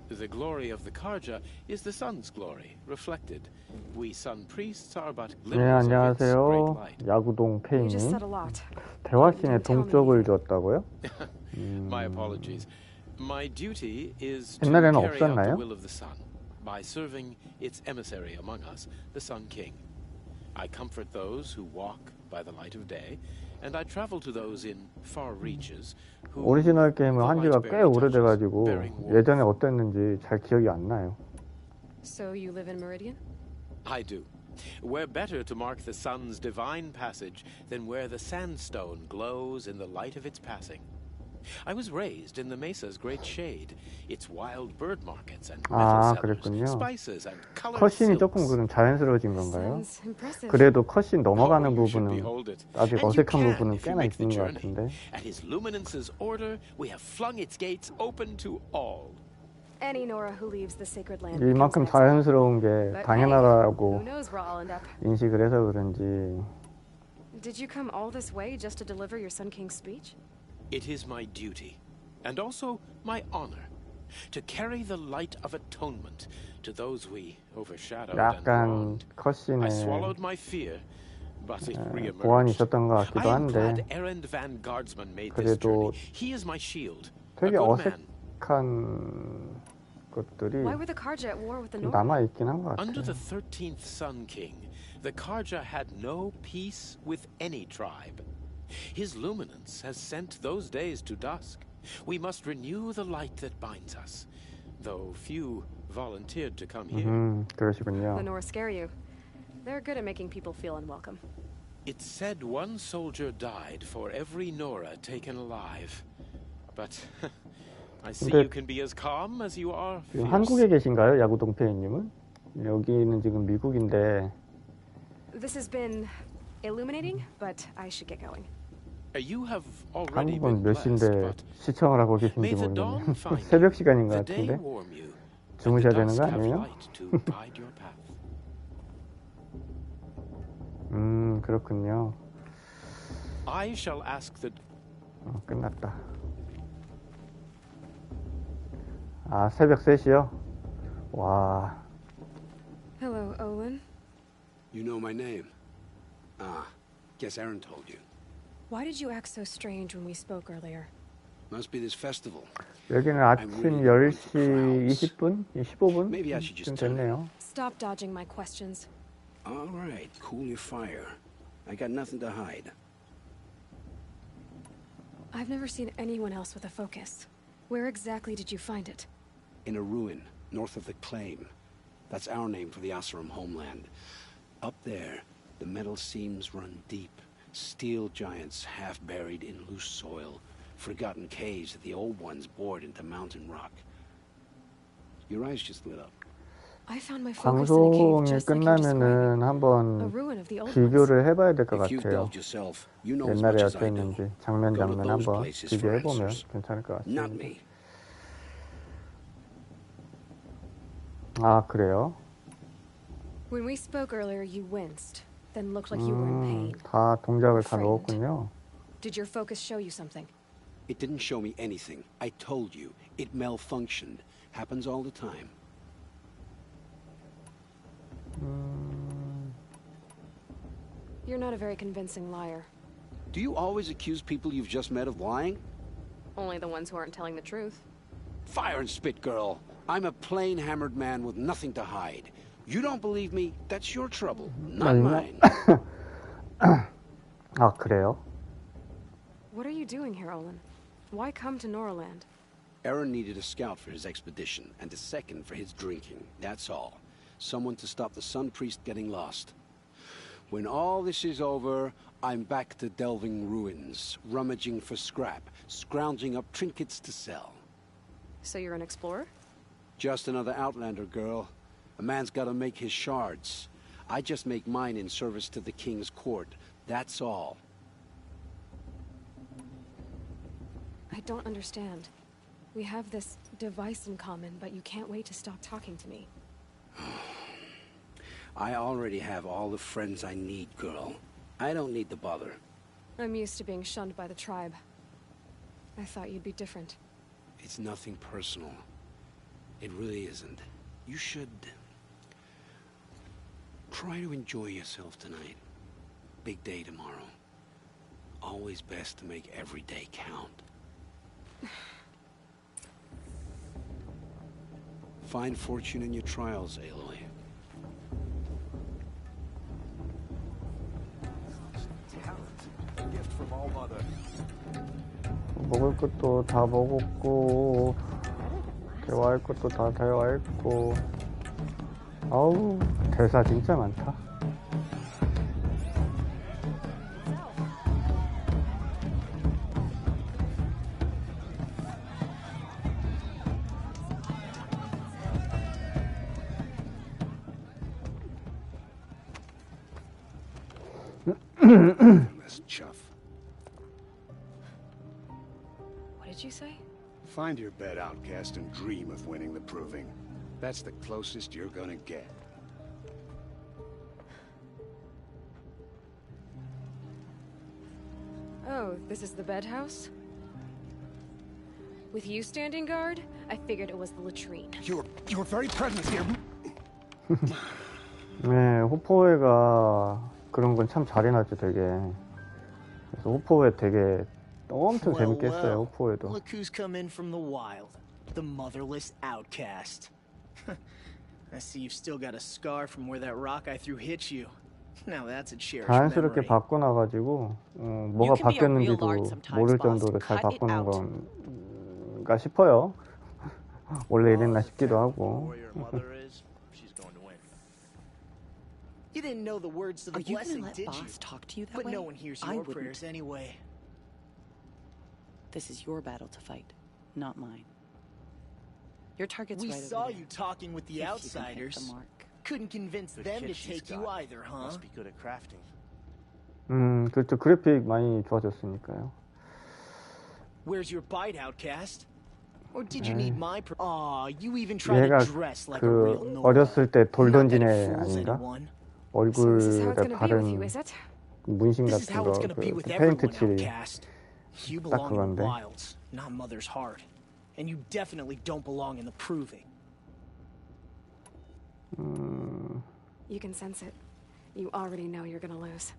[SPEAKER 7] The glory of the Karja is the sun's glory, reflected. We sun priests are but
[SPEAKER 1] 네,
[SPEAKER 7] glimmers of its great
[SPEAKER 1] 안녕하세요.
[SPEAKER 7] light.
[SPEAKER 1] 야구동
[SPEAKER 12] You
[SPEAKER 1] 페이님.
[SPEAKER 12] just said a lot.
[SPEAKER 1] 대화씬에 동쪽을 줬다고요?
[SPEAKER 7] My apologies. My duty is to
[SPEAKER 1] 옛날에는
[SPEAKER 7] carry out the
[SPEAKER 1] 없었나요?
[SPEAKER 7] will of the sun by serving its emissary among us, the Sun King. I comfort those who walk by the light of day, and I travel to those in far reaches who,
[SPEAKER 1] 오리지널 게임을 한 지가 꽤
[SPEAKER 7] bearing
[SPEAKER 1] 오래돼가지고
[SPEAKER 7] warmth.
[SPEAKER 1] 예전에 어땠는지 잘 기억이 안 나요.
[SPEAKER 12] So you live in Meridian?
[SPEAKER 7] I do. Where better to mark the sun's divine passage than where the sandstone glows in the light of its passing. I was raised in the mesa's great shade, its wild bird markets and metal
[SPEAKER 1] 그랬군요.
[SPEAKER 7] cellars, spices and colored
[SPEAKER 1] 컷신이
[SPEAKER 7] silks.
[SPEAKER 1] 조금 그럼 자연스러워진 건가요?
[SPEAKER 12] Sounds impressive.
[SPEAKER 1] 그래도 컷신 넘어가는
[SPEAKER 7] You should
[SPEAKER 1] 부분은
[SPEAKER 7] behold it.
[SPEAKER 1] 아직
[SPEAKER 7] And you
[SPEAKER 1] 어색한
[SPEAKER 7] can
[SPEAKER 1] 부분은
[SPEAKER 7] if you
[SPEAKER 1] 꽤나
[SPEAKER 7] make the
[SPEAKER 1] 있는 것
[SPEAKER 7] journey.
[SPEAKER 1] 같은데.
[SPEAKER 7] At his luminance's order, we have flung its gates open to all.
[SPEAKER 12] Any Nora who leaves the sacred land.
[SPEAKER 1] 이만큼
[SPEAKER 12] becomes
[SPEAKER 1] 자연스러운 게
[SPEAKER 12] But
[SPEAKER 1] 당연하다고
[SPEAKER 12] who knows where I'll end up?
[SPEAKER 1] 인식을 해서 그런지.
[SPEAKER 12] Did you come all this way just to deliver your Sun King's speech?
[SPEAKER 7] It is my duty, and also my honor, to carry the light of atonement to those we overshadowed and
[SPEAKER 1] 약간
[SPEAKER 7] wronged.
[SPEAKER 1] 컷신에
[SPEAKER 7] I swallowed my fear, but it
[SPEAKER 1] 보안이
[SPEAKER 7] reemerged.
[SPEAKER 1] 있었던 것
[SPEAKER 7] I
[SPEAKER 1] 같기도
[SPEAKER 7] am glad
[SPEAKER 1] 한데
[SPEAKER 7] Erend Van Guardsman made this
[SPEAKER 1] 그래도
[SPEAKER 7] journey. He is my shield, a
[SPEAKER 1] 되게
[SPEAKER 7] good man.
[SPEAKER 1] 어색한 것들이
[SPEAKER 12] Why were the Karja at war with the
[SPEAKER 1] 좀
[SPEAKER 12] North?
[SPEAKER 1] 남아 있긴 한 것
[SPEAKER 7] Under
[SPEAKER 1] 같아요.
[SPEAKER 7] the 13th Sun King, the Karja had no peace with any tribe. His luminance has sent those days to dusk. We must renew the light that binds us, though few volunteered to come here.
[SPEAKER 1] 그러시군요.
[SPEAKER 12] The North scare you. They're good at making people feel unwelcome.
[SPEAKER 7] It's said one soldier died for every Nora taken alive. But I see
[SPEAKER 1] 근데
[SPEAKER 7] you can be as calm as you are
[SPEAKER 1] 지금
[SPEAKER 7] fierce.
[SPEAKER 1] 한국에 계신가요, 야구동페이님은? 여기는 지금 미국인데.
[SPEAKER 12] This has been illuminating, but I should get going.
[SPEAKER 7] You have already
[SPEAKER 1] 한국은
[SPEAKER 7] been
[SPEAKER 1] 몇
[SPEAKER 7] blessed,
[SPEAKER 1] 시인데
[SPEAKER 7] but
[SPEAKER 1] 시청을 하고
[SPEAKER 7] may
[SPEAKER 1] 계신지
[SPEAKER 7] the dawn
[SPEAKER 1] 모르겠네요.
[SPEAKER 7] find you,
[SPEAKER 1] 새벽 시간인 것
[SPEAKER 7] the day
[SPEAKER 1] 같은데.
[SPEAKER 7] warm you, and the
[SPEAKER 1] 주무셔야 되는 거
[SPEAKER 7] dusk have
[SPEAKER 1] 아니에요?
[SPEAKER 7] light to guide your path.
[SPEAKER 1] 그렇군요.
[SPEAKER 7] I shall ask the
[SPEAKER 1] 끝났다. 아, 새벽 3시요? 와.
[SPEAKER 12] Hello, Olin.
[SPEAKER 11] You know my name? Ah, guess Aaron told you.
[SPEAKER 12] Why did you act so strange when we spoke earlier?
[SPEAKER 11] Must be this festival.
[SPEAKER 1] 여기는 아침 10시 20분? 15분?
[SPEAKER 11] Maybe I should
[SPEAKER 1] 좀
[SPEAKER 11] just turn
[SPEAKER 1] 됐네요.
[SPEAKER 12] Stop dodging my questions.
[SPEAKER 11] All right, cool your fire. I got nothing to hide.
[SPEAKER 12] I've never seen anyone else with a focus. Where exactly did you find it?
[SPEAKER 11] In a ruin, north of the Claim. That's our name for the Asuram homeland. Up there, the metal seams run deep. Steel giants half buried in loose soil. Forgotten caves that the old ones bored into mountain rock. Your eyes just lit up.
[SPEAKER 12] I found my focus in a cave
[SPEAKER 1] 방송이
[SPEAKER 12] just like you're describing.
[SPEAKER 1] 끝나면은
[SPEAKER 12] A
[SPEAKER 1] 한번
[SPEAKER 12] ruin of the old ones.
[SPEAKER 1] 비교를 해봐야 될 것
[SPEAKER 11] If you've
[SPEAKER 1] 같아요.
[SPEAKER 11] delved yourself, you know as
[SPEAKER 1] 옛날에
[SPEAKER 11] much as I do.
[SPEAKER 1] 어땠는지 장면
[SPEAKER 11] Go to
[SPEAKER 1] 장면
[SPEAKER 11] those
[SPEAKER 1] 한번
[SPEAKER 11] places for
[SPEAKER 1] 비교해보면
[SPEAKER 11] answers.
[SPEAKER 1] 괜찮을 것
[SPEAKER 11] Not
[SPEAKER 1] 같습니다.
[SPEAKER 11] me.
[SPEAKER 1] 아, 그래요?
[SPEAKER 12] When we spoke earlier, you winced, then looked like you were in pain.
[SPEAKER 1] 다 동작을 다
[SPEAKER 12] Frightened.
[SPEAKER 1] 넣었군요.
[SPEAKER 12] Did your focus show you something?
[SPEAKER 11] It didn't show me anything. I told you. It malfunctioned. Happens all the time.
[SPEAKER 12] You're not a very convincing liar.
[SPEAKER 11] Do you always accuse people you've just met of lying?
[SPEAKER 12] Only the ones who aren't telling the truth.
[SPEAKER 11] Fire and spit, girl. I'm a plain hammered man with nothing to hide. You don't believe me? That's your trouble, not mine.
[SPEAKER 1] 아, 그래요?
[SPEAKER 12] What are you doing here, Olin? Why come to Noraland?
[SPEAKER 11] Aaron needed a scout for his expedition, and a second for his drinking. That's all. Someone to stop the Sun Priest getting lost. When all this is over, I'm back to delving ruins, rummaging for scrap, scrounging up trinkets to sell.
[SPEAKER 12] So you're an explorer?
[SPEAKER 11] Just another Outlander, girl. A man's gotta make his shards. I just make mine in service to the King's court. That's all.
[SPEAKER 12] I don't understand. We have this device in common, but you can't wait to stop talking to me.
[SPEAKER 11] I already have all the friends I need, girl. I don't need the bother.
[SPEAKER 12] I'm used to being shunned by the tribe. I thought you'd be different.
[SPEAKER 11] It's nothing personal. It really isn't. You should try to enjoy yourself tonight. Big day tomorrow. Always best to make every day count. Find fortune in your trials, Aloy.
[SPEAKER 8] A gift from All Mother.
[SPEAKER 1] 먹을 것도 다 먹었고 대화할 것도 다 대화했고 아우 대사 진짜 많다.
[SPEAKER 11] Less chuff.
[SPEAKER 12] What did you say?
[SPEAKER 14] Find your bed, outcast, and dream of winning the proving. That's the closest you're gonna get.
[SPEAKER 12] Oh, this is the bed house? With you standing guard, I figured it was the latrine.
[SPEAKER 14] Your very presence here.
[SPEAKER 1] 네, 호포웨가 그런 건 참 잘해놨죠, 되게. 그래서 호포웨 되게 엄청 재밌게 했어요, 호포웨도.
[SPEAKER 8] Look who's come in from the wild.
[SPEAKER 15] The motherless outcast. I see you've still got a scar from where that rock I threw hit you. Now that's a cherished
[SPEAKER 1] 자연스럽게
[SPEAKER 15] memory.
[SPEAKER 1] 바꿔놔가지고 뭐가 바뀌었는지도 모를 정도로 잘 바꾸는 건가 싶어요. 원래 이랬나 싶기도 하고.
[SPEAKER 15] You didn't know the words to the blessing,
[SPEAKER 16] let
[SPEAKER 15] did
[SPEAKER 16] Boss
[SPEAKER 15] you?
[SPEAKER 16] talk to you that
[SPEAKER 15] but
[SPEAKER 16] way?
[SPEAKER 15] no one hears
[SPEAKER 16] I
[SPEAKER 15] your
[SPEAKER 16] wouldn't.
[SPEAKER 15] prayers anyway.
[SPEAKER 16] This is your battle to fight, not mine. Your target's
[SPEAKER 15] We
[SPEAKER 16] right
[SPEAKER 15] saw
[SPEAKER 16] over there.
[SPEAKER 15] you talking with the
[SPEAKER 16] If you can hit
[SPEAKER 15] outsiders.
[SPEAKER 16] the mark.
[SPEAKER 15] Couldn't convince
[SPEAKER 17] Good
[SPEAKER 15] them
[SPEAKER 17] kid
[SPEAKER 15] to
[SPEAKER 17] she's
[SPEAKER 15] take you
[SPEAKER 17] got.
[SPEAKER 15] either, huh?
[SPEAKER 17] Must be good at crafting.
[SPEAKER 1] 그렇죠. 그래픽 많이 좋아졌으니까요.
[SPEAKER 15] Where's your bite, outcast? Or did you need my Aw, you even tried
[SPEAKER 1] 얘가
[SPEAKER 15] to dress like a real
[SPEAKER 1] 그
[SPEAKER 15] noble.
[SPEAKER 1] 어렸을 때 돌
[SPEAKER 15] Not
[SPEAKER 1] 던진
[SPEAKER 15] that
[SPEAKER 1] 애
[SPEAKER 15] it fools
[SPEAKER 1] 아닌가?
[SPEAKER 15] anyone.
[SPEAKER 1] 얼굴에 바른 문신
[SPEAKER 15] This is
[SPEAKER 1] 같은
[SPEAKER 15] how
[SPEAKER 1] 거,
[SPEAKER 15] it's gonna be
[SPEAKER 1] 그
[SPEAKER 15] with
[SPEAKER 1] 페인트
[SPEAKER 15] everyone,
[SPEAKER 1] 칠이
[SPEAKER 15] outcast. You
[SPEAKER 1] 딱
[SPEAKER 15] belong in
[SPEAKER 1] 그건데.
[SPEAKER 15] the wilds, not Mother's heart. And you definitely don't belong in the proving.
[SPEAKER 12] You can sense it. You already know you're gonna lose.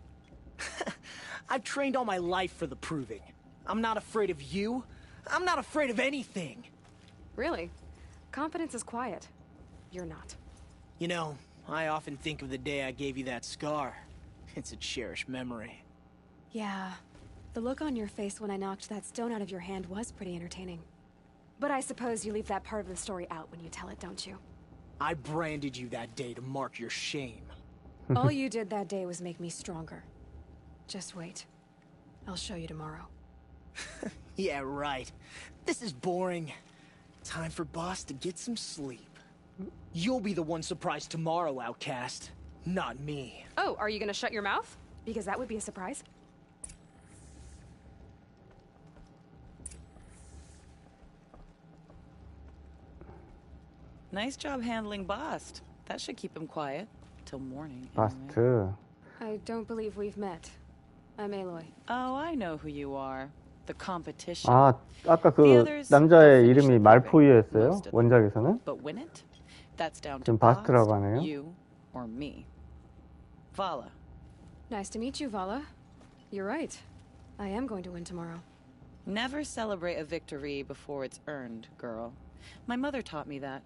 [SPEAKER 15] I've trained all my life for the proving. I'm not afraid of you. I'm not afraid of anything.
[SPEAKER 12] Really? Confidence is quiet. You're not.
[SPEAKER 15] You know, I often think of the day I gave you that scar. It's a cherished memory.
[SPEAKER 12] Yeah. The look on your face when I knocked that stone out of your hand was pretty entertaining. But I suppose you leave that part of the story out when you tell it, don't you?
[SPEAKER 15] I branded you that day to mark your shame.
[SPEAKER 12] All you did that day was make me stronger. Just wait. I'll show you tomorrow.
[SPEAKER 15] Yeah, right. This is boring. Time for Boss to get some sleep. You'll be the one surprised tomorrow, outcast. Not me.
[SPEAKER 12] Oh, are you gonna shut your mouth? Because that would be a surprise.
[SPEAKER 16] Nice job handling Bast. That should keep him quiet till morning.
[SPEAKER 1] 바스트.
[SPEAKER 12] I don't believe we've met. I'm Aloy.
[SPEAKER 16] Oh, I know who you are. The competition.
[SPEAKER 1] 아, 아까 그
[SPEAKER 16] The others
[SPEAKER 1] 남자의
[SPEAKER 16] will finish
[SPEAKER 1] 이름이
[SPEAKER 16] the
[SPEAKER 1] 말포이였어요.
[SPEAKER 16] most of them.
[SPEAKER 1] 원작에서는.
[SPEAKER 16] But win it? That's down to
[SPEAKER 1] 지금 바스트라고
[SPEAKER 16] Bast,
[SPEAKER 1] 하네요.
[SPEAKER 16] you, or me. Vala.
[SPEAKER 12] Nice to meet you, Vala. You're right. I am going to win tomorrow.
[SPEAKER 16] Never celebrate a victory before it's earned, girl. My mother taught me that.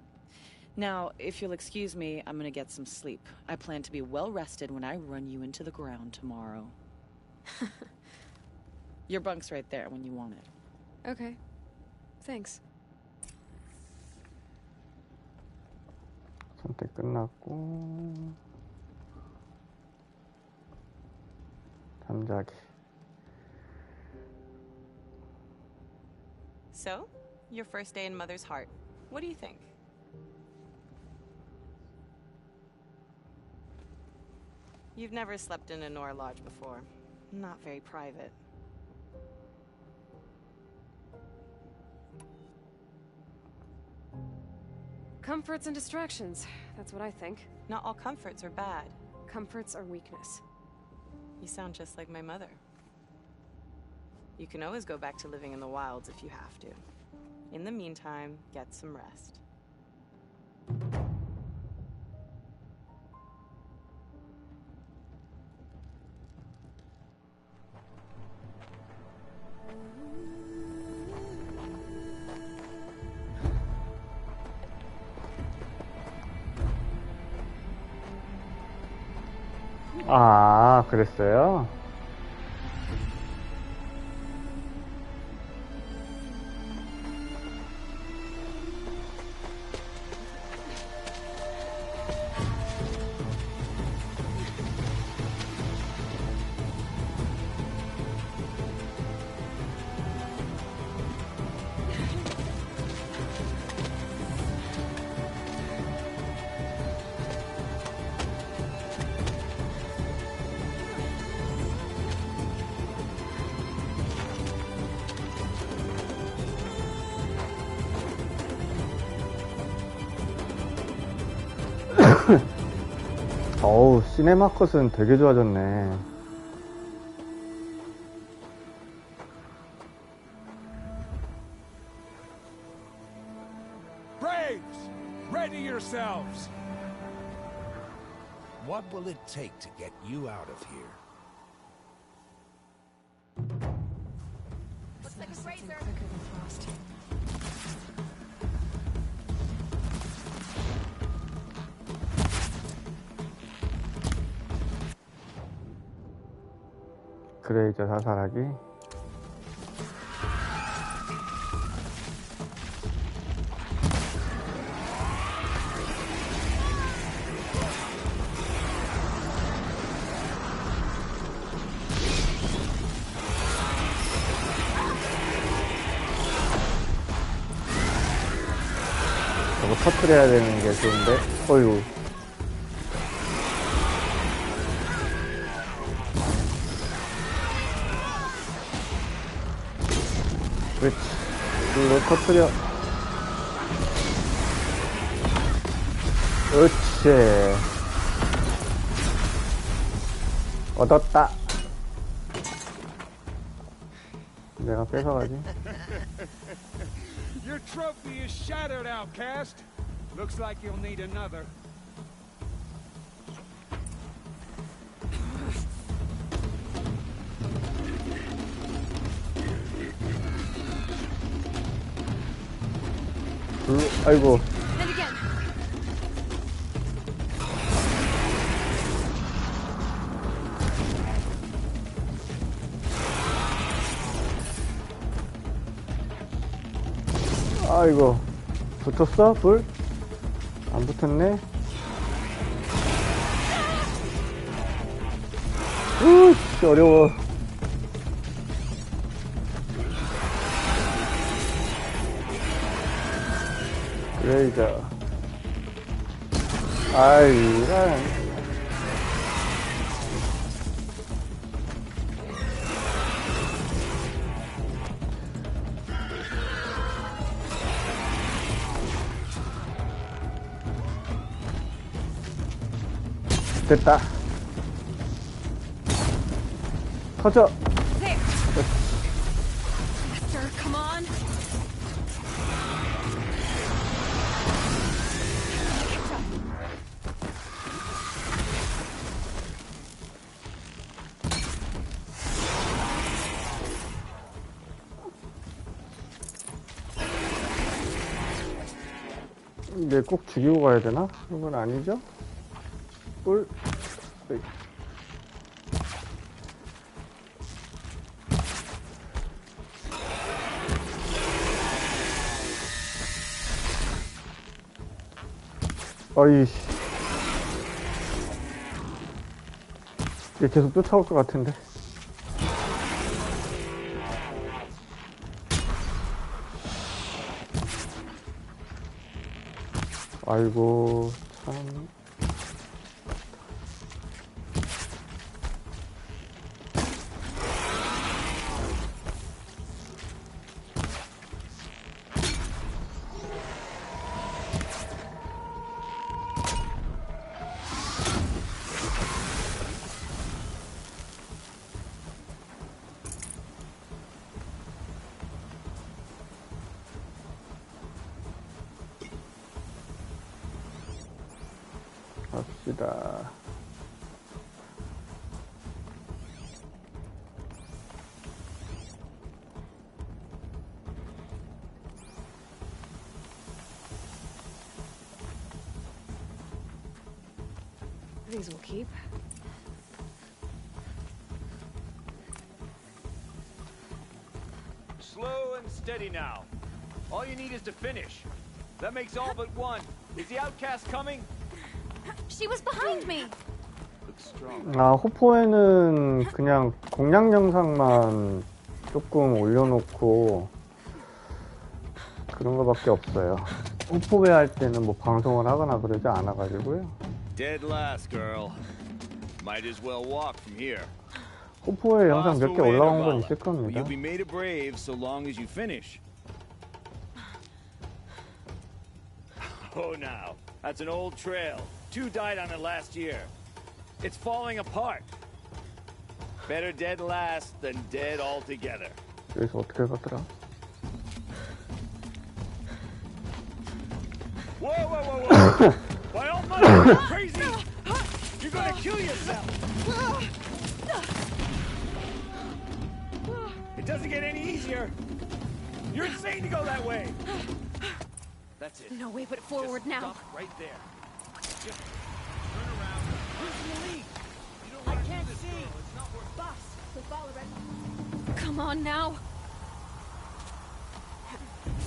[SPEAKER 16] Now, if you'll excuse me, I'm gonna get some sleep. I plan to be well rested when I run you into the ground tomorrow. Your bunk's right there when you want it.
[SPEAKER 12] Okay. Thanks.
[SPEAKER 1] 선택 끝났고 잠자기.
[SPEAKER 16] So, your first day in Mother's heart. What do you think? You've never slept in a Nora lodge before. Not very private.
[SPEAKER 12] Comforts and distractions. That's what I think.
[SPEAKER 16] Not all comforts are bad.
[SPEAKER 12] Comforts are weakness.
[SPEAKER 16] You sound just like my mother. You can always go back to living in the wilds if you have to. In the meantime, get some rest.
[SPEAKER 1] 아, 그랬어요? 어우, 시네마컷은 되게 좋아졌네.
[SPEAKER 8] Braves, ready yourselves. What will it take to get you out of here?
[SPEAKER 6] Looks like a razor.
[SPEAKER 12] Quicker than frost.
[SPEAKER 1] 그레이저 사살하기. 저거 터뜨려야 되는 게 좋은데. 어휴. 그렇지. 이거 터뜨려. 그렇지. 얻었다. 내가 뺏어가지.
[SPEAKER 8] Your trophy is shattered, outcast. Looks like you'll need another.
[SPEAKER 1] 아이고.
[SPEAKER 12] And again.
[SPEAKER 1] 아이고. 붙었어? 불? 안 붙었네? 으씨, 어려워. 그레이저. 아이, 이런. 됐다. 터져.
[SPEAKER 12] There. Faster, come on.
[SPEAKER 1] 이게 꼭 죽이고 가야 되나? 그건 아니죠? 뿔. 어이씨. 얘 계속 쫓아올 것 같은데. 아이고, 참. 갑시다.
[SPEAKER 12] These will keep.
[SPEAKER 17] Slow and steady now. All you need is to finish. That makes all but one. Is the outcast coming?
[SPEAKER 6] She was behind me.
[SPEAKER 1] 아, 호포에는 그냥 공략 영상만 조금 올려놓고 그런 거밖에 없어요. 호포회 할 때는 뭐 방송을 하거나 그러지 않아가지고요.
[SPEAKER 17] Dead last, girl. Might as well walk from here.
[SPEAKER 1] 호포회 영상 몇 개 올라온 건 있을 겁니다.
[SPEAKER 17] You'll be made a brave so long as you finish. Oh, now. That's an old trail. 2 died on it last year. It's falling apart. Better dead last than dead altogether.
[SPEAKER 1] 여기서 어떻게 가더라?
[SPEAKER 17] Whoa, whoa, whoa, whoa! By all money, you're crazy! You're gonna kill yourself! It doesn't get any easier! You're insane to go that way! That's it.
[SPEAKER 6] No way but forward now.
[SPEAKER 17] Stop right there. Just turn around. Who's in the lead? You don't want to do this, girl. It's not worth it.
[SPEAKER 6] Boss, the ball already.
[SPEAKER 12] Come on now.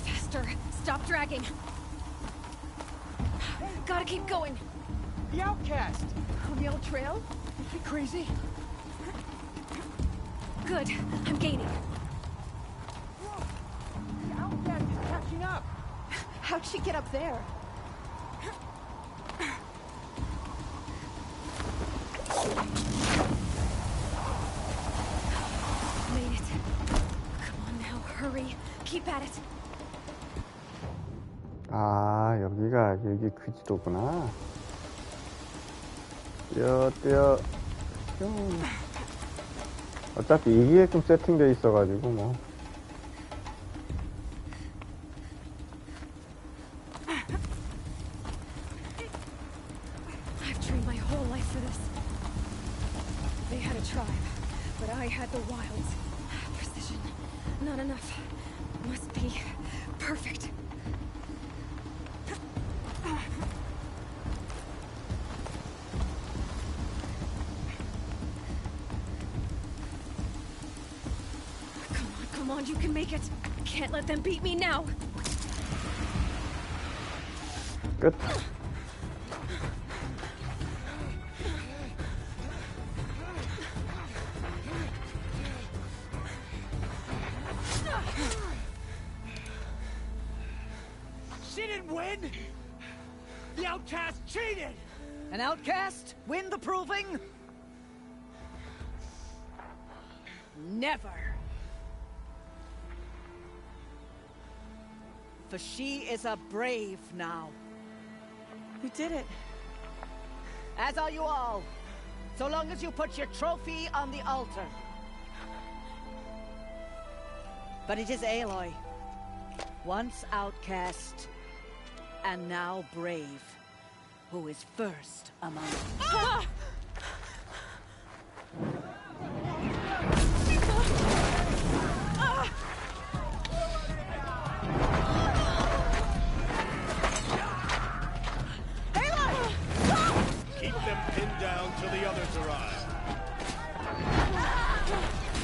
[SPEAKER 12] Faster. Stop dragging. Gotta keep going.
[SPEAKER 15] The outcast!
[SPEAKER 12] On the old trail?
[SPEAKER 15] You crazy?
[SPEAKER 12] Good. I'm gaining.
[SPEAKER 15] Whoa. The outcast is catching up!
[SPEAKER 12] How'd she get up there? Made it. Come on now, hurry. Keep at it.
[SPEAKER 1] 아, 여기가 여기 그 지도구나. 뛰어. 슝. 어차피 이기게끔 세팅되어 있어가지고 뭐.
[SPEAKER 12] I've trained my whole life for this. They had a tribe, but I had the wilds. Precision. Not enough. Must be perfect. Come on, you can make it. Can't let them beat me now.
[SPEAKER 1] 끝.
[SPEAKER 15] She didn't win! The outcast cheated! An outcast? Win the proving? Never. For she is a brave now.
[SPEAKER 16] You did it.
[SPEAKER 15] As are you all. So long as you put your trophy on the altar. But it is Aloy. Once outcast, and now brave, who is first among us.
[SPEAKER 12] Ah!
[SPEAKER 7] Keep them pinned down till the others arrive.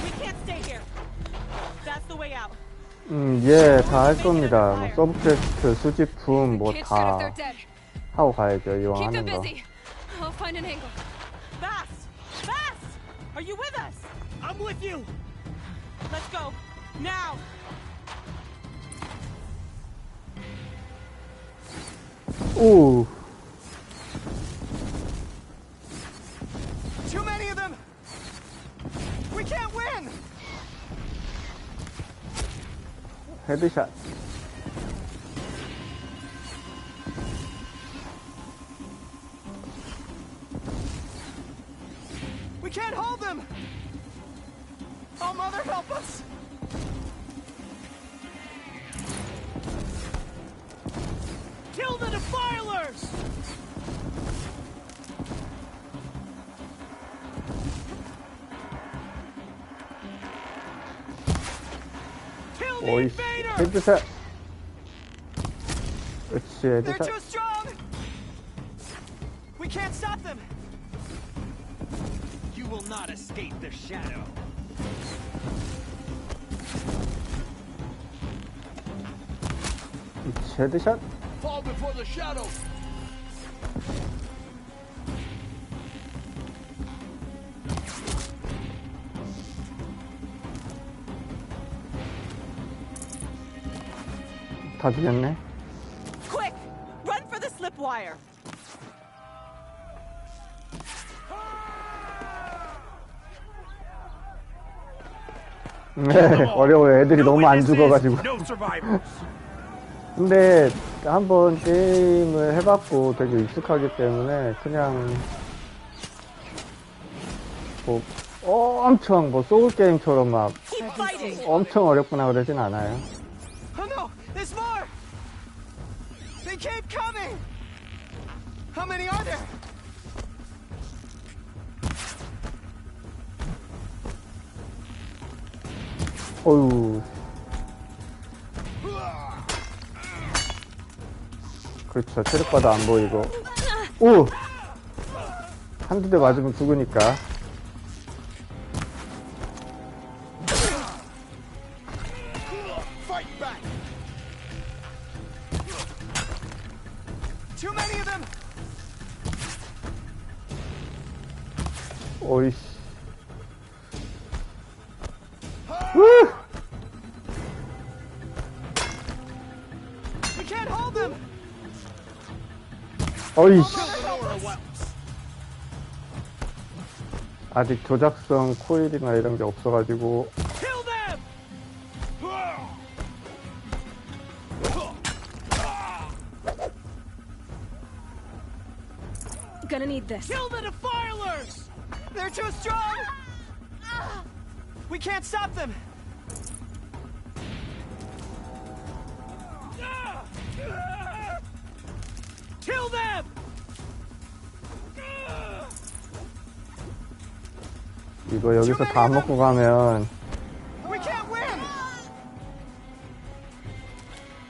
[SPEAKER 6] We can't stay here. That's the way out.
[SPEAKER 1] 예, 다 할 겁니다. 뭐 서브 퀘스트, 수집품 뭐
[SPEAKER 12] Can't shoot if
[SPEAKER 1] 다
[SPEAKER 12] they're dead.
[SPEAKER 1] 하고 가야죠. 이왕
[SPEAKER 12] Keep
[SPEAKER 1] 하는
[SPEAKER 12] them
[SPEAKER 1] 거.
[SPEAKER 12] busy. I'll find an angle.
[SPEAKER 6] Fast! Fast! Are you with us?
[SPEAKER 15] I'm with you!
[SPEAKER 6] Let's go. Now!
[SPEAKER 1] 오,
[SPEAKER 15] Too many of them! We can't win!
[SPEAKER 1] 헤드샷.
[SPEAKER 15] We can't hold them! Oh, Mother, help us! Kill the defilers! Kill the
[SPEAKER 1] 오이,
[SPEAKER 15] invaders!
[SPEAKER 1] 헤드샷. 그렇지,
[SPEAKER 15] They're
[SPEAKER 1] 헤드샷.
[SPEAKER 15] too strong! We can't stop them! You will not escape the shadow.
[SPEAKER 1] 그렇지, 헤드샷.
[SPEAKER 7] Fall before the shadow.
[SPEAKER 1] 다 죽였네.
[SPEAKER 6] Quick! Run for the slip wire.
[SPEAKER 1] 네, 어려워요. 애들이 너무 안 죽어가지고.
[SPEAKER 10] No survivors.
[SPEAKER 1] 근데 한번 게임을 해봤고 되게 익숙하기 때문에 그냥 뭐 엄청 뭐 소울 게임처럼 막
[SPEAKER 6] Keep fighting!
[SPEAKER 1] 엄청 어렵거나 그러진 않아요.
[SPEAKER 15] Oh no! There's more! They keep coming! How many are there?
[SPEAKER 1] 어휴. 그렇죠. 체력바도 안 보이고. 오! 한두 대 맞으면 죽으니까.
[SPEAKER 15] Fight back. Too many of them.
[SPEAKER 1] 오이씨. 우!
[SPEAKER 15] We can't hold them.
[SPEAKER 1] 어이씨. 아직 조작성 코일이나 이런 게 없어가지고.
[SPEAKER 15] Kill them.
[SPEAKER 12] Gonna need this.
[SPEAKER 15] Kill the defilers. They're too strong. We can't stop them. Kill them.
[SPEAKER 1] 이거 여기서 다 먹고 가면
[SPEAKER 15] We can't win.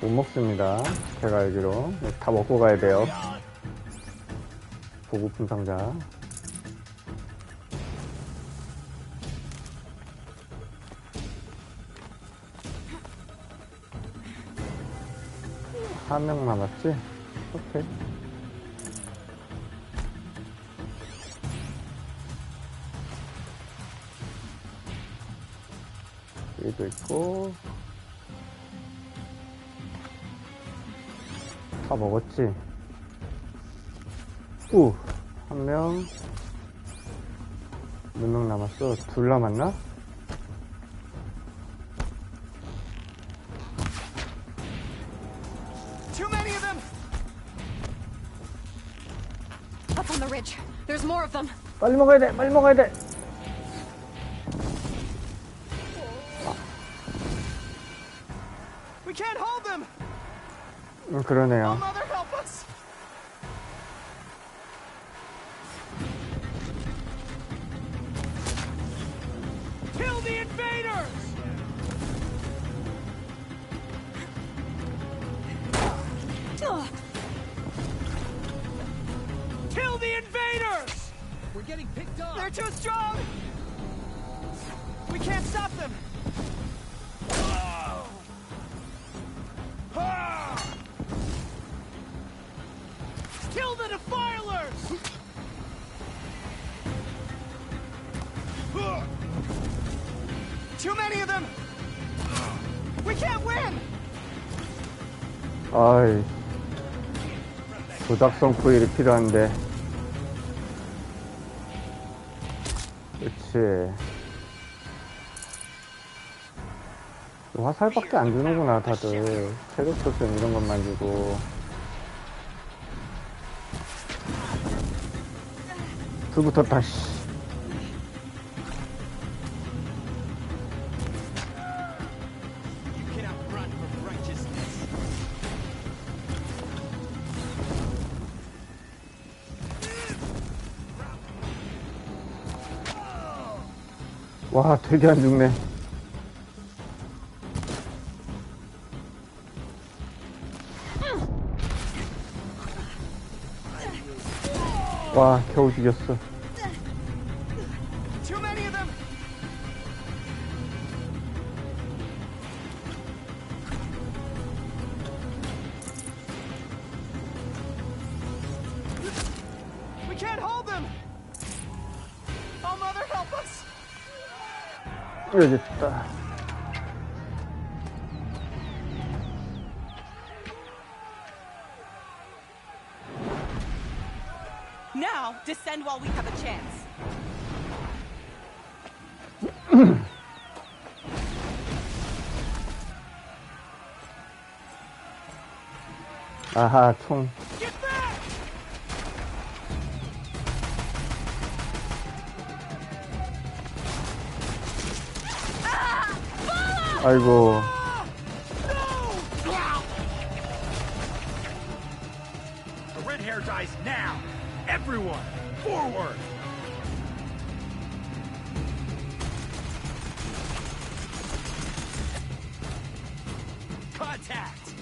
[SPEAKER 1] 못 먹습니다. 제가 알기로 다 먹고 가야 돼요. 보급품 상자. 한 명 남았지? 오케이. 여기도 있고. 다 먹었지? 한 명. 몇 명 남았어? 둘 남았나?
[SPEAKER 15] Too many of them.
[SPEAKER 12] Up on the ridge. There's more of them.
[SPEAKER 1] 빨리 먹어야 돼, 빨리 먹어야 돼.
[SPEAKER 15] We can't hold them.
[SPEAKER 1] 그러네요.
[SPEAKER 15] Oh, Mother, help us. Kill the invaders. Kill the invaders. We're getting picked up. They're too strong. We can't stop them. Kill the defilers! Too many of them! We can't win!
[SPEAKER 1] 아이, 조작성 코일이 필요한데. 그치. 화살밖에 안 주는구나, 다들. 체력 소션 이런 것만 주고. 불 붙었다, 씨. 와, 되게 안 죽네. 와, 겨우 죽였어.
[SPEAKER 15] Too many of them. We can't hold them. Oh, Mother, help us.
[SPEAKER 1] 여기 있다.
[SPEAKER 6] Now, descend while we have a chance.
[SPEAKER 1] 아하, 총. 아이고.
[SPEAKER 18] The red hair dies now. Everyone, forward! Contact!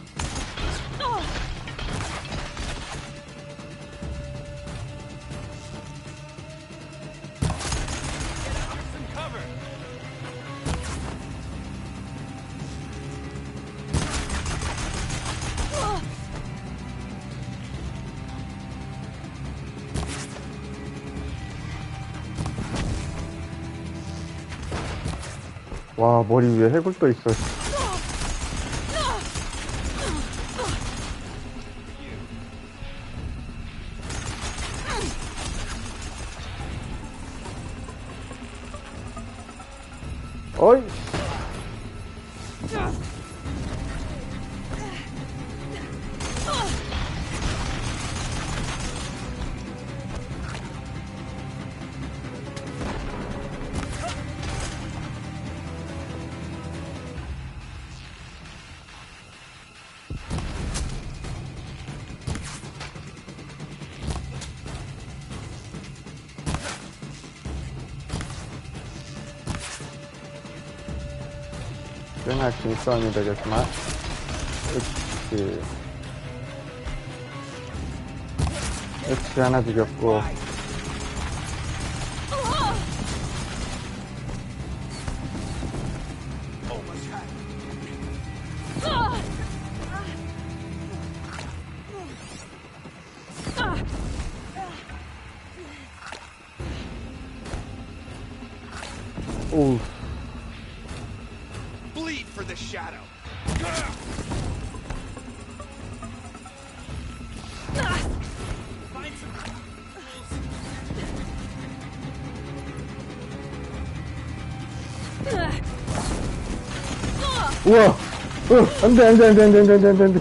[SPEAKER 18] Get under some cover!
[SPEAKER 1] 와, 머리 위에 해골도 있어. 어이! 꽤나 긴 싸움이 되겠구만. 그렇지. 그렇지, 하나 죽였고. 오우.
[SPEAKER 18] For the shadow. Find some
[SPEAKER 1] 우와! 안 돼, 안 돼, 안 돼, 안 돼, 안 돼, 안 돼, 안 돼.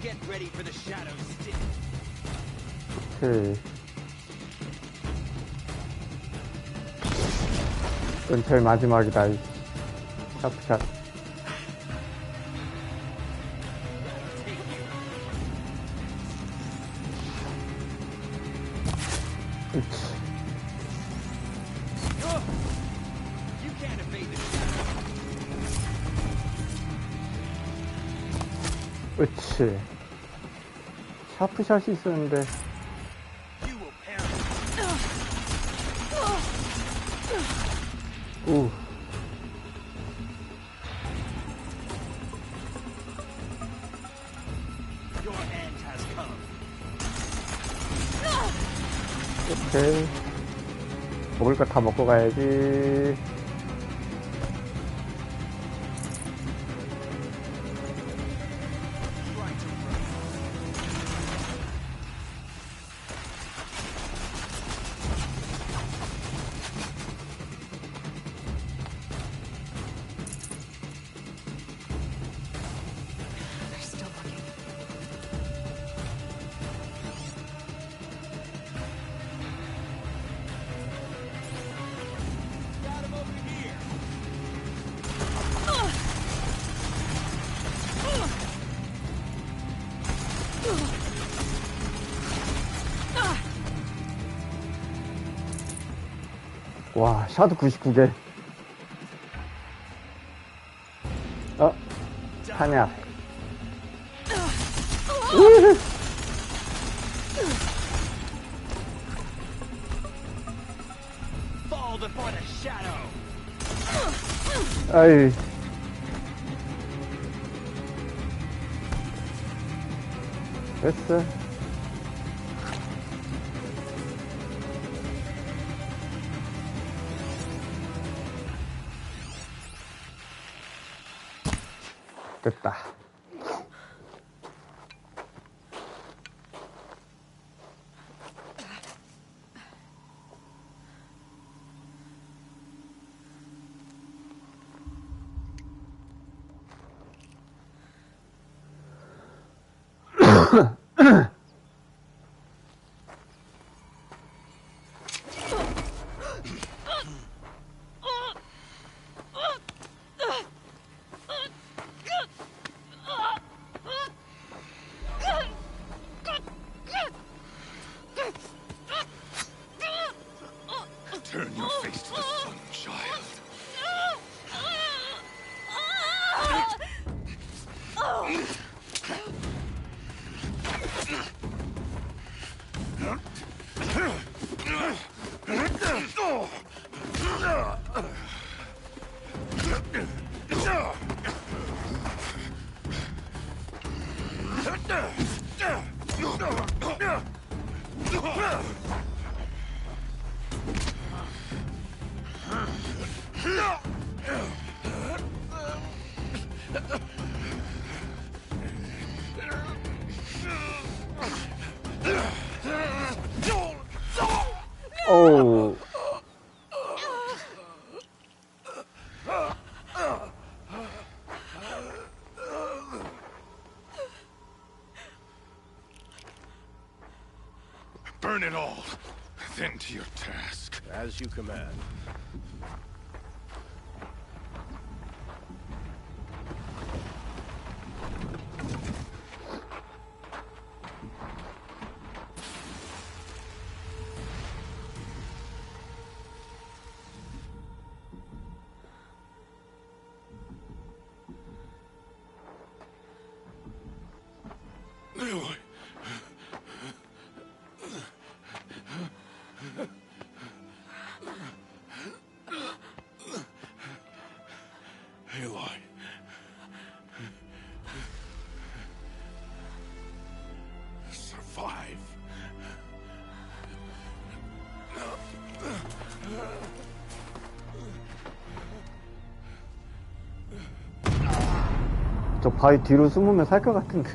[SPEAKER 18] Get ready for the shadow stick.
[SPEAKER 1] 오케이. 이건 제일 마지막이다. 샤프샷. 그렇지. 샤프샷이 있었는데. 우. 오케이. 먹을 거 다 먹고 가야지. 와, 샤드 99개. 탄약. 아이. 됐어. 됐다.
[SPEAKER 2] Turn your face to the sun, child.
[SPEAKER 1] Oh.
[SPEAKER 18] Burn it all, then to your task.
[SPEAKER 19] As you command.
[SPEAKER 2] Aloy. Aloy. Survive.
[SPEAKER 1] 저 바위 뒤로 숨으면 살 것 같은데.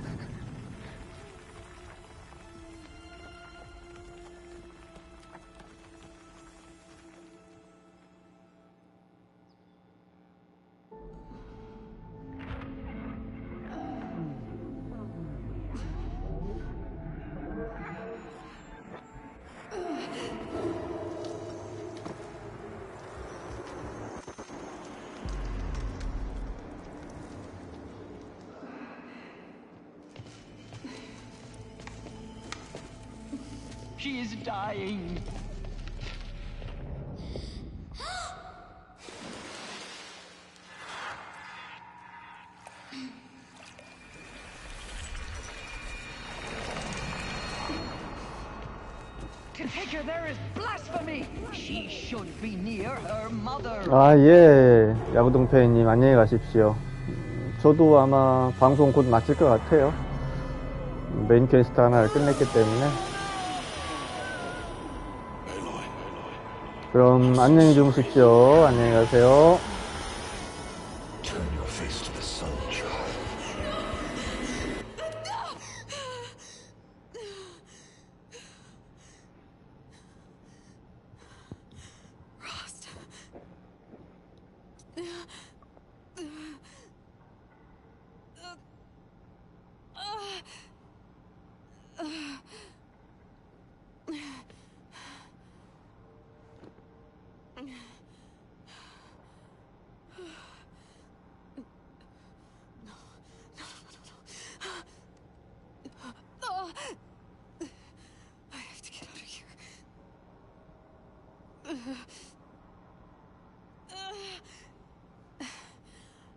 [SPEAKER 4] She is dying. To take her there is blasphemy. She should be near her mother.
[SPEAKER 1] 아, 예. 야구동페이님, 안녕히 가십시오. 저도 아마 방송 곧 마칠 것 같아요. 메인 퀘스트 하나를 끝냈기 때문에. 그럼 안녕히 주무십시오. 안녕히 가세요.
[SPEAKER 2] Turn your face to the sun, child.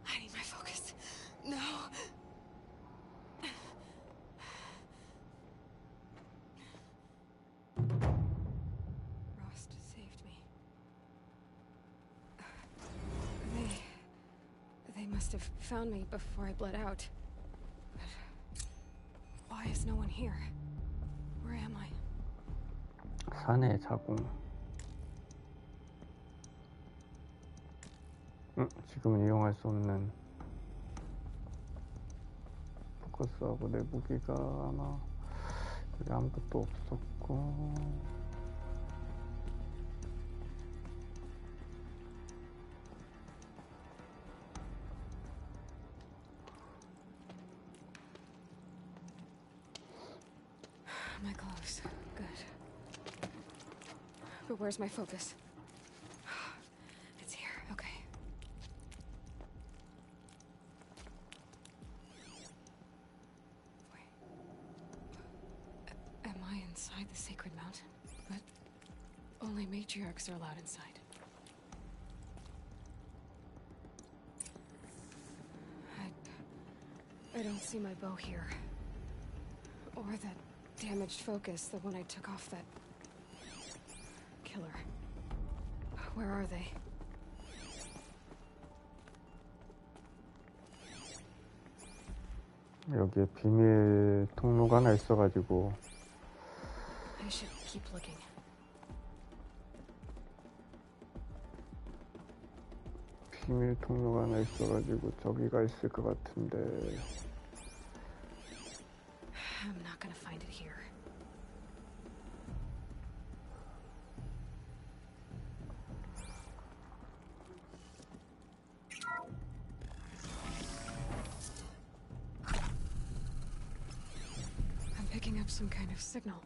[SPEAKER 12] I need my focus. No. Rost saved me. They must have found me before I bled out. But why is no one here? Where am I?
[SPEAKER 1] 산의 자궁. 지금은 이용할 수 없는 포커스하고 내 무기가 아마 여기 아무것도 없었고.
[SPEAKER 12] My clothes. Good. But where's my focus? It's here. Okay. Am I inside the sacred mountain? But only matriarchs are allowed inside. I don't see my bow here. Or that damaged focus, the one I took off that killer. Where are they?
[SPEAKER 1] 여기에 비밀 통로가 하나 있어가지고.
[SPEAKER 12] I should keep looking.
[SPEAKER 1] 비밀 통로가 하나 있어가지고 저기가 있을 것 같은데.
[SPEAKER 12] I'm not gonna find it here. I'm picking up some kind of signal.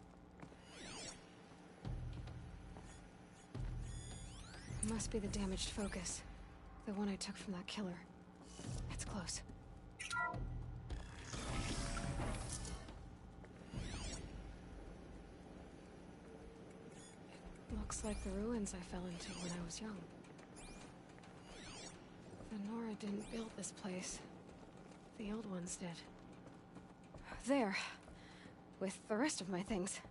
[SPEAKER 12] It must be the damaged focus. The one I took from that killer. It's close. It looks like the ruins I fell into when I was young. The Nora didn't build this place. The old ones did. There. With the rest of my things.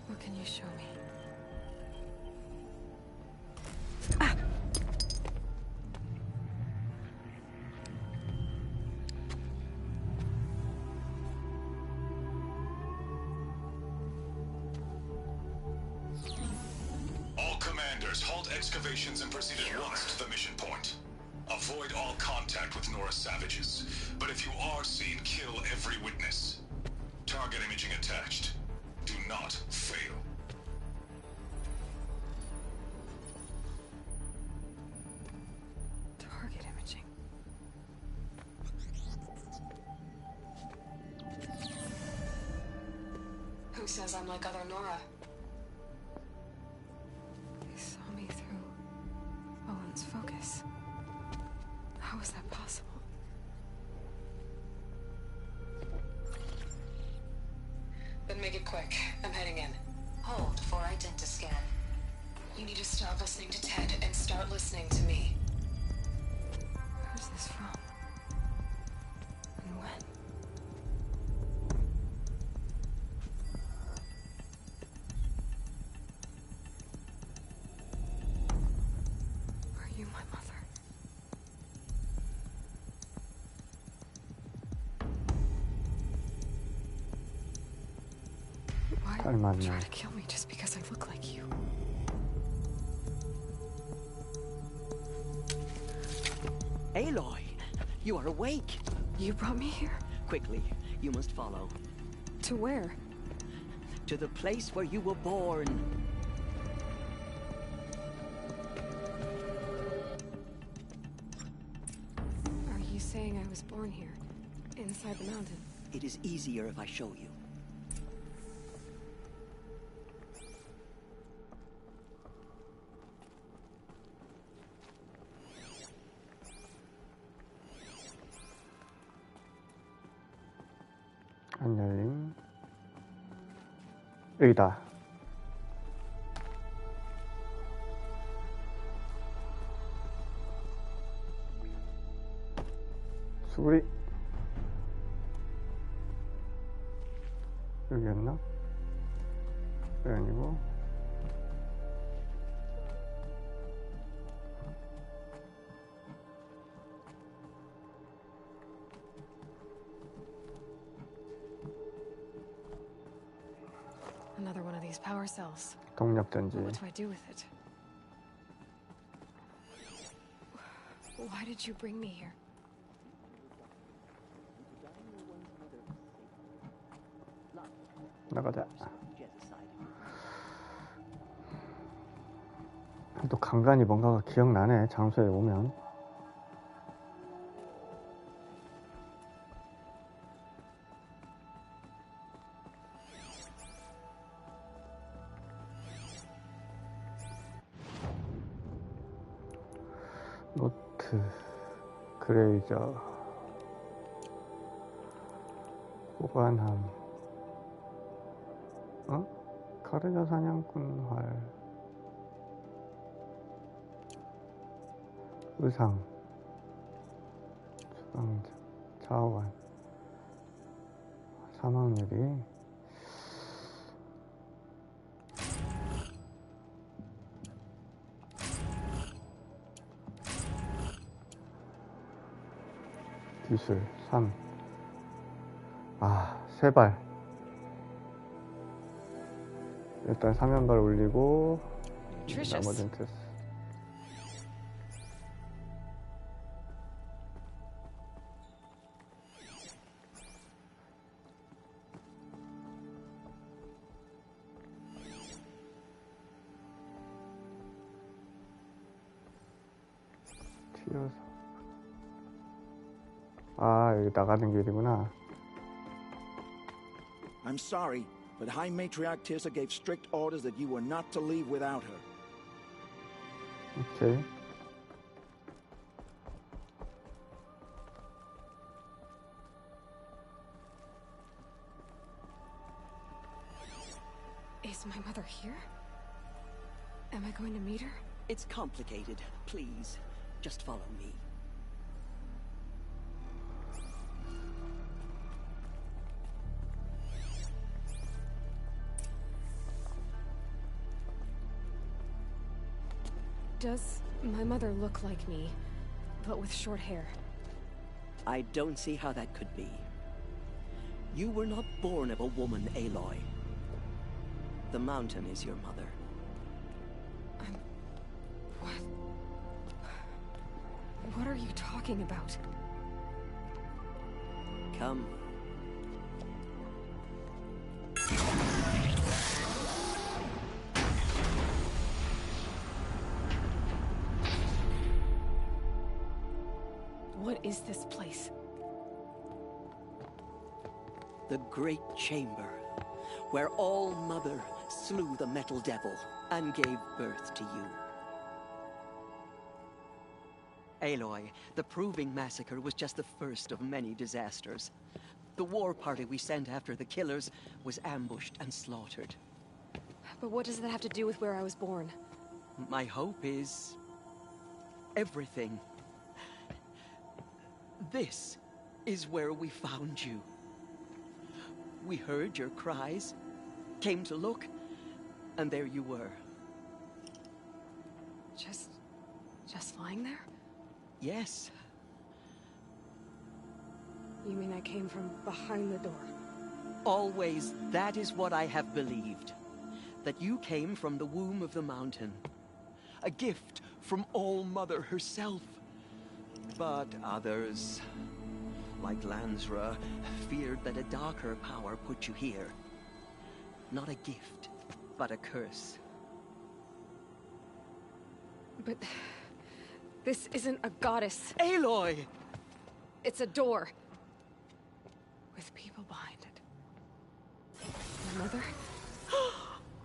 [SPEAKER 12] What can you show me?
[SPEAKER 19] All commanders, halt excavations and proceed at once to the mission point. Avoid all contact with Nora savages, but if you are seen, kill every witness. Target imaging attached. Do not fail.
[SPEAKER 12] Target imaging. Who says I'm like other Nora? They saw me through Owen's focus. How is that possible? Then make it quick. I'm heading in.
[SPEAKER 20] Hold for identiscan.
[SPEAKER 12] You need to stop listening to Ted and start listening to me. Who's this from? And when? Are you my mother? Why
[SPEAKER 1] 닮았네.
[SPEAKER 12] try to kill me just because I look like you?
[SPEAKER 4] Aloy, you are awake.
[SPEAKER 12] You brought me here?
[SPEAKER 4] Quickly, you must follow.
[SPEAKER 12] To where?
[SPEAKER 4] To the place where you were born.
[SPEAKER 12] Are you saying I was born here? Inside the mountain?
[SPEAKER 4] It is easier if I show you.
[SPEAKER 1] 안 열림. 여기다. 수구리. 여기였나? 여기 아니고.
[SPEAKER 12] Another one of these power cells.
[SPEAKER 1] 동력전지.
[SPEAKER 12] What do I do with it? Why did you bring me here?
[SPEAKER 1] 나가자. 또 간간히 뭔가가 기억나네. 장소에 오면. 노트, 그레이저, 보관함, 카르자 사냥꾼 활. 의상. 주방장. 차원. 사망률이. 기술 3. 아, 3발. 일단 3연발 올리고 나머지는 테스트. 튀어서. 아, 여기 나가는 길이구나.
[SPEAKER 21] I'm sorry, but High Matriarch Tirsa gave strict orders that you were not to leave without her.
[SPEAKER 1] 오케이.
[SPEAKER 12] Is my mother here? Am I going to meet her?
[SPEAKER 4] It's complicated. Please, just follow me.
[SPEAKER 12] Does my mother look like me, but with short hair?
[SPEAKER 4] I don't see how that could be. You were not born of a woman, Aloy. The mountain is your mother.
[SPEAKER 12] What are you talking about?
[SPEAKER 4] Come.
[SPEAKER 12] What is this place?
[SPEAKER 4] The Great Chamber, where All Mother slew the Metal Devil and gave birth to you. Aloy, the Proving Massacre was just the first of many disasters. The war party we sent after the killers was ambushed and slaughtered.
[SPEAKER 12] But what does that have to do with where I was born?
[SPEAKER 4] My hope is everything. This is where we found you. We heard your cries, came to look, and there you were.
[SPEAKER 12] Just lying there?
[SPEAKER 4] Yes.
[SPEAKER 12] You mean I came from behind the door?
[SPEAKER 4] Always, that is what I have believed. That you came from the womb of the mountain. A gift from All Mother herself. But others, like Lansra, feared that a darker power put you here. Not a gift, but a curse.
[SPEAKER 12] But this isn't a goddess.
[SPEAKER 4] Aloy!
[SPEAKER 12] It's a door. With people behind it. My mother?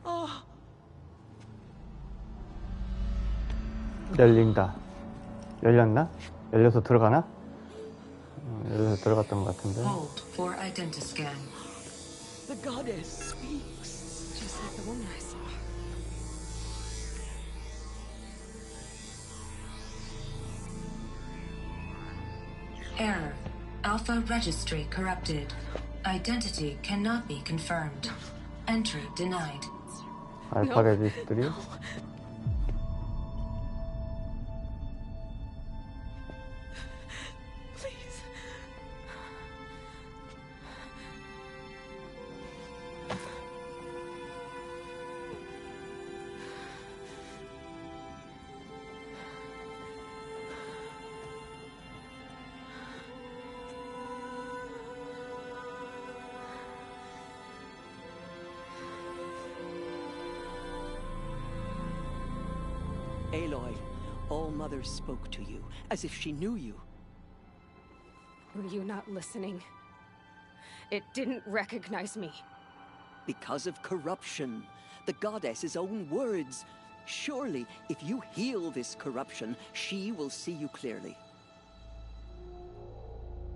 [SPEAKER 4] Oh.
[SPEAKER 1] 열린다. 열렸나? 열려서 들어가나? 열려서 들어갔던 것 같은데.
[SPEAKER 19] Hold for identiscan.
[SPEAKER 4] The goddess speaks.
[SPEAKER 12] Just like the woman I saw.
[SPEAKER 19] Error. Alpha registry corrupted. Identity cannot be confirmed. Entry denied.
[SPEAKER 1] 알파 레지스트리.
[SPEAKER 4] Aloy, All Mother spoke to you, as if she knew you.
[SPEAKER 12] Were you not listening? It didn't recognize me.
[SPEAKER 4] Because of corruption. The goddess's own words. Surely, if you heal this corruption, she will see you clearly.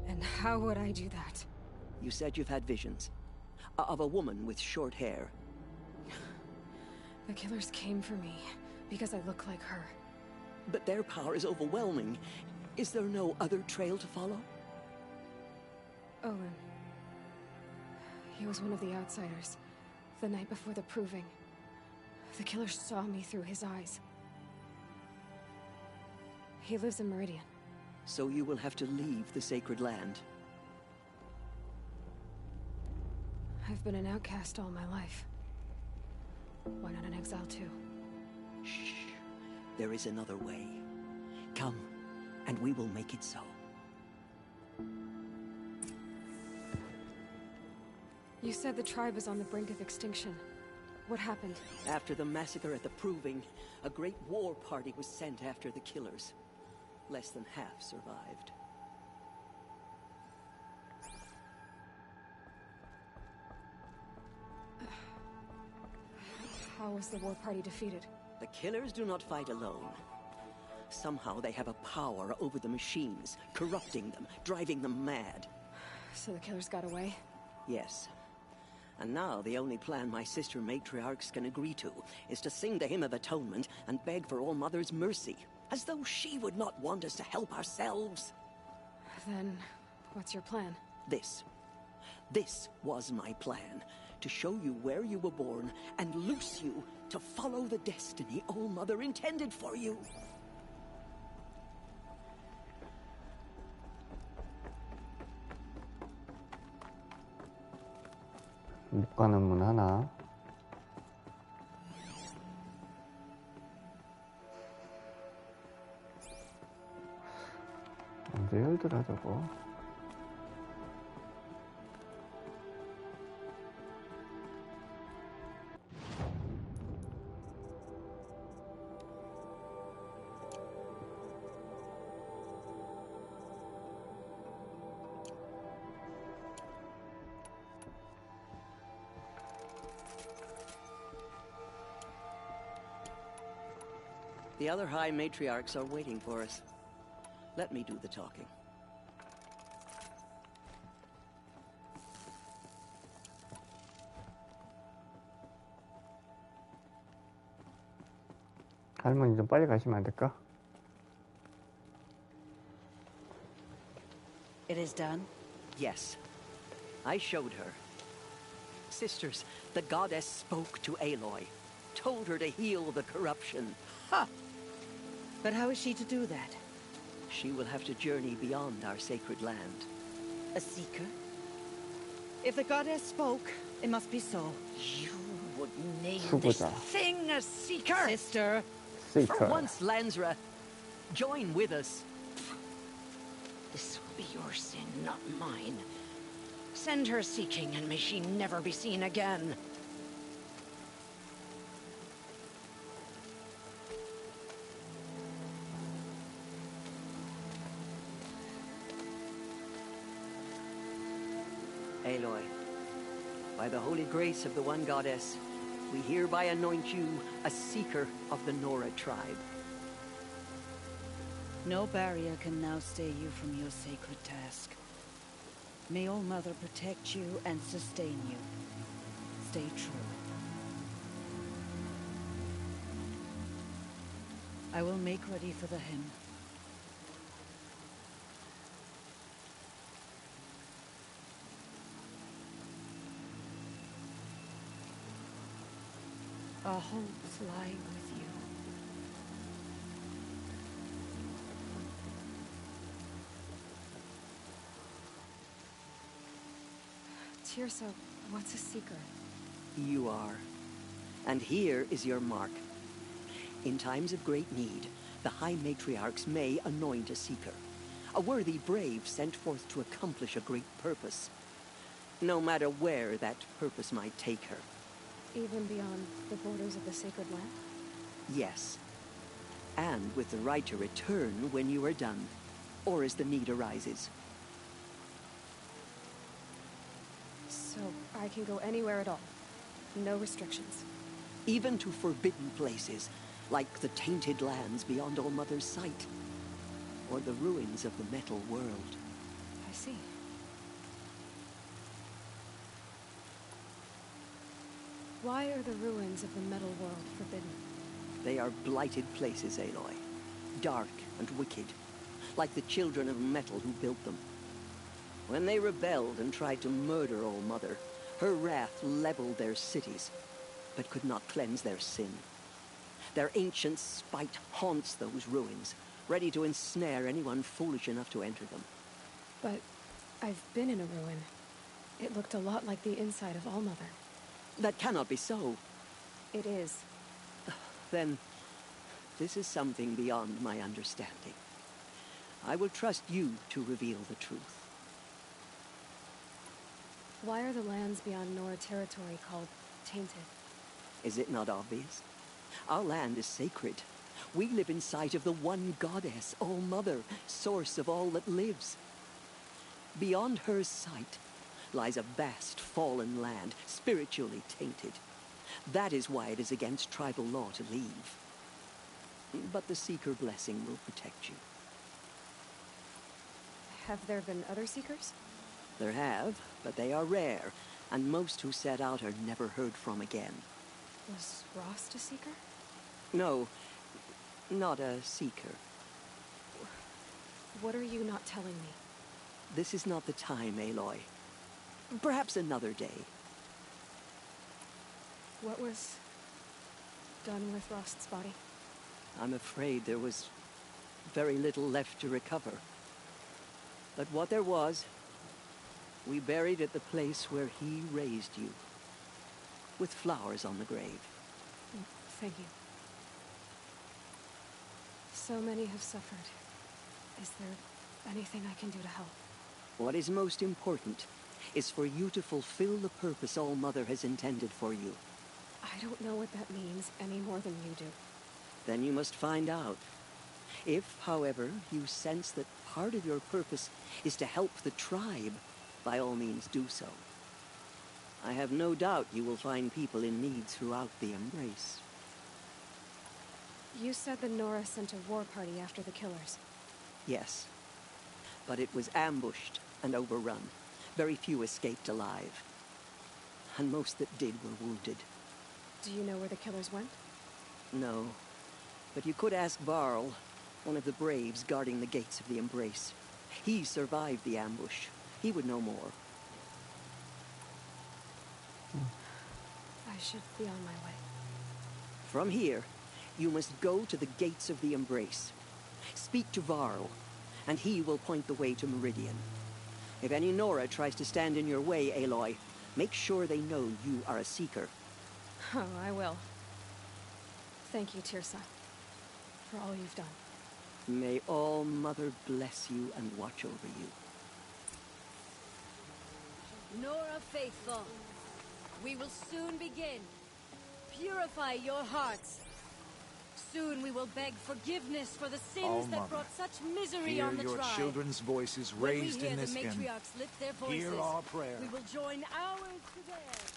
[SPEAKER 12] And how would I do that?
[SPEAKER 4] You said you've had visions. Of a woman with short hair.
[SPEAKER 12] The killers came for me because I look like her.
[SPEAKER 4] But their power is overwhelming. Is there no other trail to follow?
[SPEAKER 12] Owen. He was one of the outsiders. The night before the proving. The killers saw me through his eyes. He lives in Meridian.
[SPEAKER 4] So you will have to leave the sacred land.
[SPEAKER 12] I've been an outcast all my life. Why not an exile too?
[SPEAKER 4] Shh. There is another way. Come, and we will make it so.
[SPEAKER 12] You said the tribe is on the brink of extinction. What happened?
[SPEAKER 4] After the massacre at the Proving, a great war party was sent after the killers. Less than half survived.
[SPEAKER 12] How was the war party defeated?
[SPEAKER 4] The killers do not fight alone. Somehow they have a power over the machines, corrupting them, driving them mad.
[SPEAKER 12] So the killers got away?
[SPEAKER 4] Yes. And now the only plan my sister matriarchs can agree to is to sing the Hymn of Atonement and beg for All Mother's mercy, as though she would not want us to help ourselves.
[SPEAKER 12] Then, what's your plan?
[SPEAKER 4] This was my plan. To show you where you were born and loose you to follow the destiny All Mother intended for you.
[SPEAKER 1] 못 가는 문 하나. 언제 열더라 저거.
[SPEAKER 4] The other High Matriarchs are waiting for us. Let me do the talking.
[SPEAKER 1] 할머니 좀 빨리 가시면 안 될까?
[SPEAKER 9] It is done?
[SPEAKER 4] Yes. I showed her. Sisters, the goddess spoke to Aloy. Told her to heal the corruption.
[SPEAKER 9] Ha! But how is she to do that?
[SPEAKER 4] She will have to journey beyond our sacred land.
[SPEAKER 9] A seeker? If the goddess spoke, it must be so. You would name this thing a seeker? Sister.
[SPEAKER 1] Seeker.
[SPEAKER 4] For once, Lansra, join with us.
[SPEAKER 9] This will be your sin, not mine. Send her seeking, and may she never be seen again.
[SPEAKER 4] Aloy, by the holy grace of the one goddess, we hereby anoint you a seeker of the Nora tribe.
[SPEAKER 9] No barrier can now stay you from your sacred task. May All Mother protect you and sustain you. Stay true. I will make ready for the hymn. Our hopes lie with you.
[SPEAKER 12] Tirsa, what's a seeker?
[SPEAKER 4] You are. And here is your mark. In times of great need, the High Matriarchs may anoint a seeker. A worthy brave sent forth to accomplish a great purpose. No matter where that purpose might take her.
[SPEAKER 12] Even beyond the borders of the sacred land?
[SPEAKER 4] Yes. And with the right to return when you are done, or as the need arises.
[SPEAKER 12] So I can go anywhere at all? No restrictions?
[SPEAKER 4] Even to forbidden places, like the tainted lands beyond All Mother's sight, or the ruins of the metal world.
[SPEAKER 12] I see. Why are the ruins of the metal world forbidden?
[SPEAKER 4] They are blighted places, Aloy. Dark and wicked, like the children of metal who built them. When they rebelled and tried to murder All Mother, her wrath leveled their cities, but could not cleanse their sin. Their ancient spite haunts those ruins, ready to ensnare anyone foolish enough to enter them.
[SPEAKER 12] But I've been in a ruin. It looked a lot like the inside of All Mother.
[SPEAKER 4] That cannot be so.
[SPEAKER 12] It is.
[SPEAKER 4] Then, this is something beyond my understanding. I will trust you to reveal the truth.
[SPEAKER 12] Why are the lands beyond Nora territory called tainted?
[SPEAKER 4] Is it not obvious? Our land is sacred. We live in sight of the one goddess, All Mother, source of all that lives. Beyond her sight lies a vast fallen land, spiritually tainted. That is why it is against tribal law to leave. But the Seeker blessing will protect you.
[SPEAKER 12] Have there been other Seekers?
[SPEAKER 4] There have, but they are rare, and most who set out are never heard from again.
[SPEAKER 12] Was Rost a Seeker?
[SPEAKER 4] No, not a Seeker.
[SPEAKER 12] What are you not telling me?
[SPEAKER 4] This is not the time, Aloy. Perhaps another day.
[SPEAKER 12] What was done with Rost's body?
[SPEAKER 4] I'm afraid there was very little left to recover. But what there was, we buried at the place where he raised you, with flowers on the grave.
[SPEAKER 12] Thank you. So many have suffered. Is there anything I can do to help?
[SPEAKER 4] What is most important is for you to fulfill the purpose All Mother has intended for you.
[SPEAKER 12] I don't know what that means any more than you do.
[SPEAKER 4] Then you must find out. If, however, you sense that part of your purpose is to help the tribe, by all means do so. I have no doubt you will find people in need throughout the Embrace.
[SPEAKER 12] You said the Nora sent a war party after the killers.
[SPEAKER 4] Yes. But it was ambushed and overrun. Very few escaped alive. And most that did were wounded.
[SPEAKER 12] Do you know where the killers went?
[SPEAKER 4] No. But you could ask Varl, one of the braves guarding the gates of the Embrace. He survived the ambush. He would know more.
[SPEAKER 12] I should be on my way.
[SPEAKER 4] From here, you must go to the gates of the Embrace. Speak to Varl, and he will point the way to Meridian. If any Nora tries to stand in your way, Aloy, make sure they know you are a Seeker.
[SPEAKER 12] Oh, I will. Thank you, Tirsa, for all you've done.
[SPEAKER 4] May All Mother bless you and watch over you.
[SPEAKER 3] Nora faithful, we will soon begin. Purify your hearts. Soon we will beg forgiveness for the sins that brought such misery on the tribe.
[SPEAKER 18] Hear your children's voices raised in this hymn.
[SPEAKER 3] When we hear the matriarchs lift their voices,
[SPEAKER 18] hear our prayer.
[SPEAKER 3] We will join ours to theirs.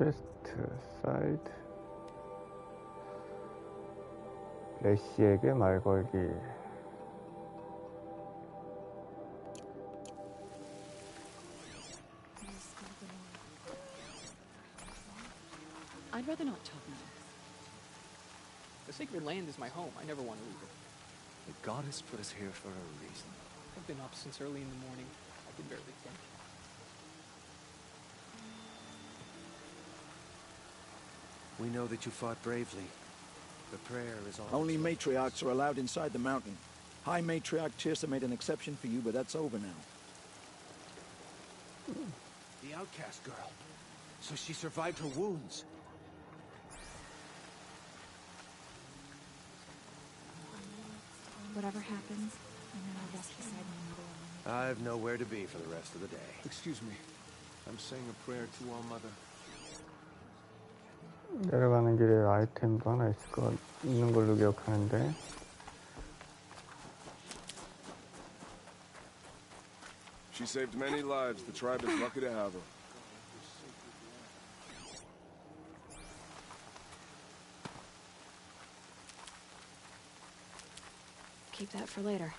[SPEAKER 1] 퀘스트 사이드 레시에게 말 걸기.
[SPEAKER 5] I'd rather not talk now. The sacred land is my home. I never want to leave it.
[SPEAKER 22] The goddess put us here for a reason.
[SPEAKER 5] I've been up since early in the morning. I can barely think.
[SPEAKER 22] We know that you fought bravely. The prayer is all...
[SPEAKER 21] Only matriarchs are allowed inside the mountain. High Matriarch Tirsa made an exception for you, but that's over now.
[SPEAKER 18] The outcast girl. So she survived her wounds.
[SPEAKER 23] Whatever happens, I'm gonna rest beside my mother.
[SPEAKER 22] I've nowhere to be for the rest of the day.
[SPEAKER 13] Excuse me. I'm saying a prayer to All Mother.
[SPEAKER 1] 내려가는 길에 아이템도 하나 있는 걸로 기억하는데.
[SPEAKER 8] She saved many lives. The tribe is lucky to have her.
[SPEAKER 12] Keep that for later.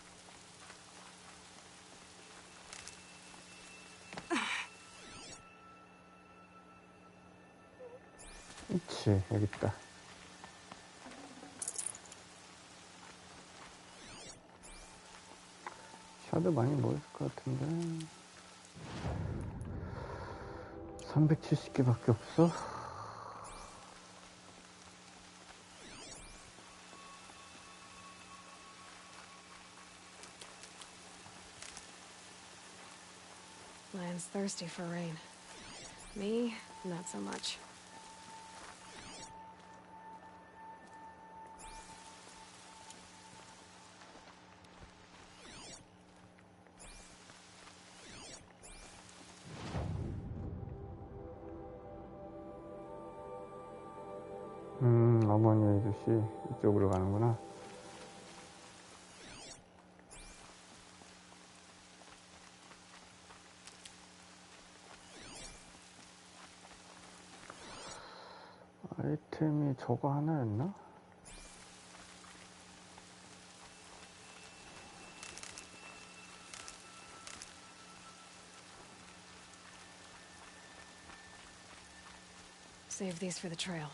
[SPEAKER 1] 그치, 여기 있다. 샤드 많이 모였을 것 같은데 370개밖에 없어?
[SPEAKER 12] Land's thirsty for rain. Me, not so much.
[SPEAKER 1] 어머니 아저씨 이쪽으로 가는구나. 아이템이 저거 하나였나?
[SPEAKER 12] Save these for the trail.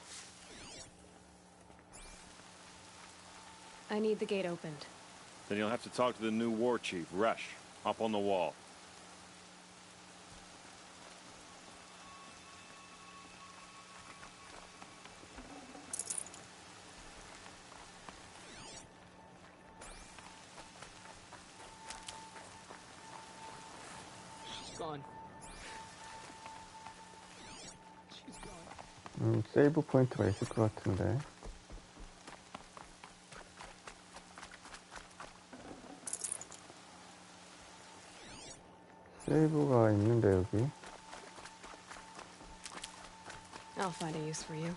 [SPEAKER 12] I need the gate opened.
[SPEAKER 17] Then you'll have to talk to the new war chief, Rush, up on the wall.
[SPEAKER 5] She's gone. She's gone.
[SPEAKER 1] 세이브 포인트가 있을 것 같은데. 세이브가 있는데 여기.
[SPEAKER 12] I'll find a use for you.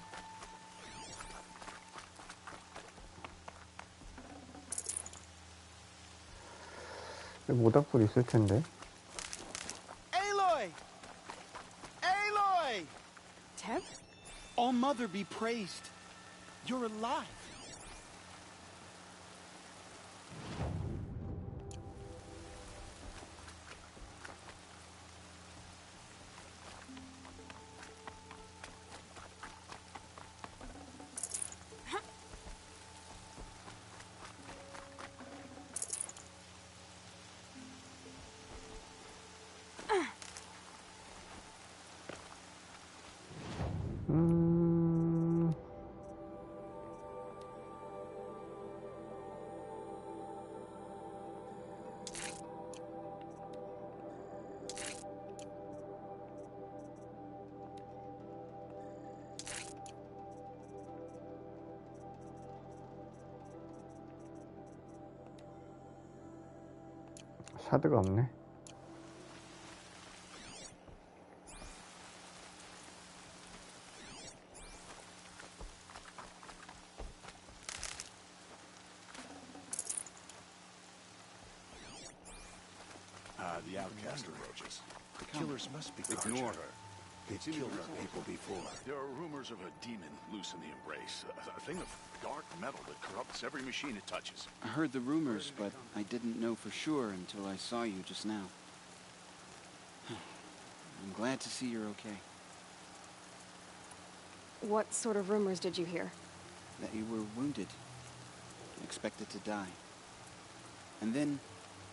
[SPEAKER 1] 여기 모닥불 있을 텐데.
[SPEAKER 15] Aloy! Aloy!
[SPEAKER 12] Teb?
[SPEAKER 15] All Mother be praised. You're alive.
[SPEAKER 1] 샤드가 없네.
[SPEAKER 2] The outcast approaches.
[SPEAKER 11] The killers must be
[SPEAKER 2] Ignore her.
[SPEAKER 11] They've killed our people before.
[SPEAKER 2] There are rumors of a demon loose in the Embrace. A thing of dark metal that corrupts every machine it touches.
[SPEAKER 14] I heard the rumors, but I didn't know for sure until I saw you just now. I'm glad to see you're okay.
[SPEAKER 12] What sort of rumors did you hear?
[SPEAKER 14] That you were wounded. Expected to die. And then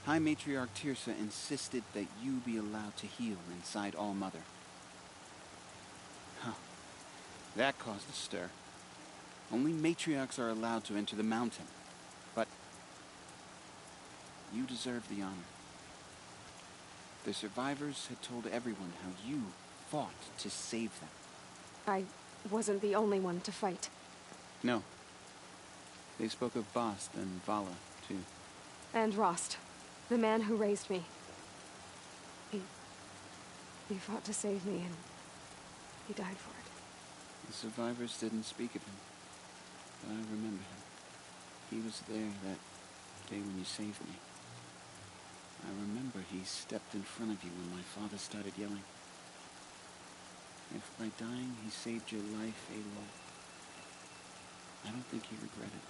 [SPEAKER 14] High Matriarch Tirsa insisted that you be allowed to heal inside All Mother. Huh. That caused a stir. Only matriarchs are allowed to enter the mountain. But you deserve the honor. The survivors had told everyone how you fought to save them.
[SPEAKER 12] I wasn't the only one to fight.
[SPEAKER 14] No. They spoke of Bast and Vala, too.
[SPEAKER 12] And Rost, the man who raised me. He fought to save me, and he died for it.
[SPEAKER 14] The survivors didn't speak of him, but I remember him. He was there that day when you saved me. I remember he stepped in front of you when my father started yelling. If by dying he saved your life, Aloy, I don't think he regretted it.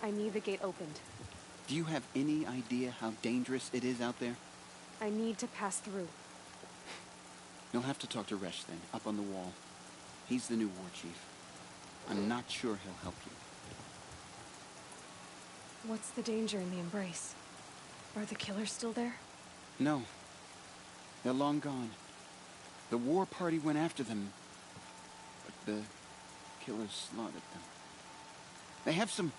[SPEAKER 12] I need the gate opened.
[SPEAKER 14] Do you have any idea how dangerous it is out there?
[SPEAKER 12] I need to pass through.
[SPEAKER 14] You'll have to talk to Resh then, up on the wall. He's the new war chief. I'm not sure he'll help you.
[SPEAKER 12] What's the danger in the embrace? Are the killers still there?
[SPEAKER 14] No. They're long gone. The war party went after them, but the killers slaughtered them. They have some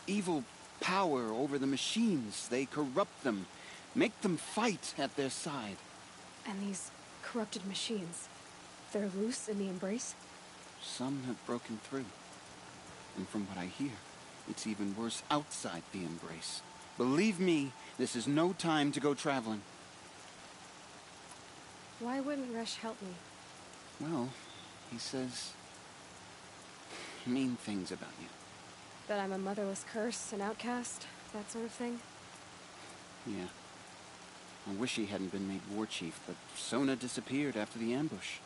[SPEAKER 14] evil power over the machines. They corrupt them, make them fight at their side.
[SPEAKER 12] And these corrupted machines, they're loose in the embrace?
[SPEAKER 14] Some have broken through. And from what I hear, it's even worse outside the embrace. Believe me, this is no time to go traveling.
[SPEAKER 12] Why wouldn't Resh help me?
[SPEAKER 14] Well, he says mean things about you.
[SPEAKER 12] That I'm a motherless curse, an outcast, that sort of thing?
[SPEAKER 14] Yeah. I wish he hadn't been made war chief, but Sona disappeared after the ambush.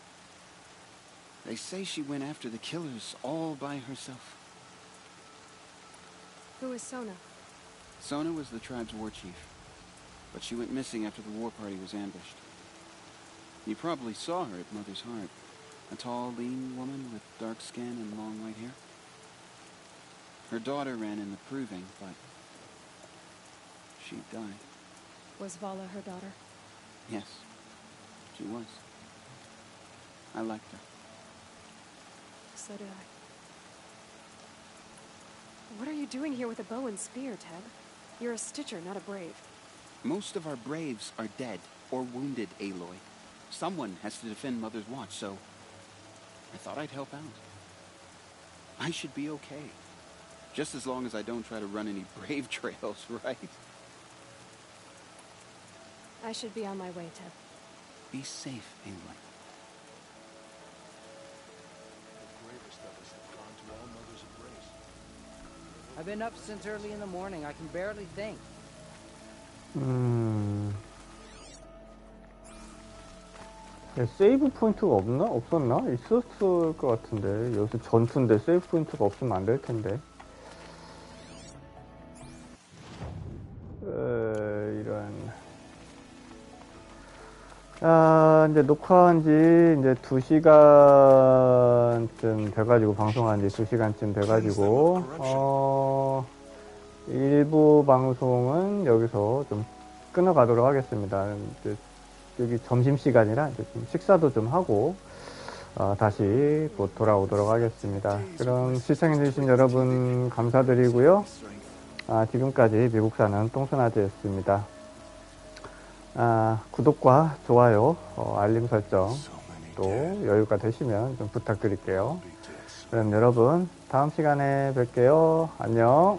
[SPEAKER 14] They say she went after the killers all by herself.
[SPEAKER 12] Who is Sona?
[SPEAKER 14] Sona was the tribe's war chief, but she went missing after the war party was ambushed. You probably saw her at Mother's Heart. A tall, lean woman with dark skin and long white hair. Her daughter ran in the proving, but she died.
[SPEAKER 12] Was Vala her daughter?
[SPEAKER 14] Yes, she was. I liked her.
[SPEAKER 12] So did I. What are you doing here with a bow and spear, Ted? You're a Stitcher, not a Brave.
[SPEAKER 14] Most of our Braves are dead or wounded, Aloy. Someone has to defend Mother's Watch, so I thought I'd help out. I should be okay. Just as long as I don't try to run any Brave trails, right?
[SPEAKER 12] I should be on my way, Ted.
[SPEAKER 14] Be safe, Aloy.
[SPEAKER 7] I've been up since early in the morning. I can barely think.
[SPEAKER 1] 세이브 포인트가 없나? 없었나? 있었을 것 같은데. 여기서 전투인데 세이브 포인트가 없으면 안 될 텐데. 이런. 이제 녹화한 지 이제 2시간쯤 돼가지고, 방송한 지 2시간쯤 돼가지고, 일부 방송은 여기서 좀 끊어가도록 하겠습니다. 이제 여기 점심시간이라 이제 좀 식사도 좀 하고, 다시 곧 돌아오도록 하겠습니다. 그럼 시청해주신 여러분 감사드리고요. 지금까지 미국 사는 똥손아지였습니다. 구독과 좋아요, 알림 설정 또 여유가 되시면 좀 부탁드릴게요. 그럼 여러분 다음 시간에 뵐게요. 안녕.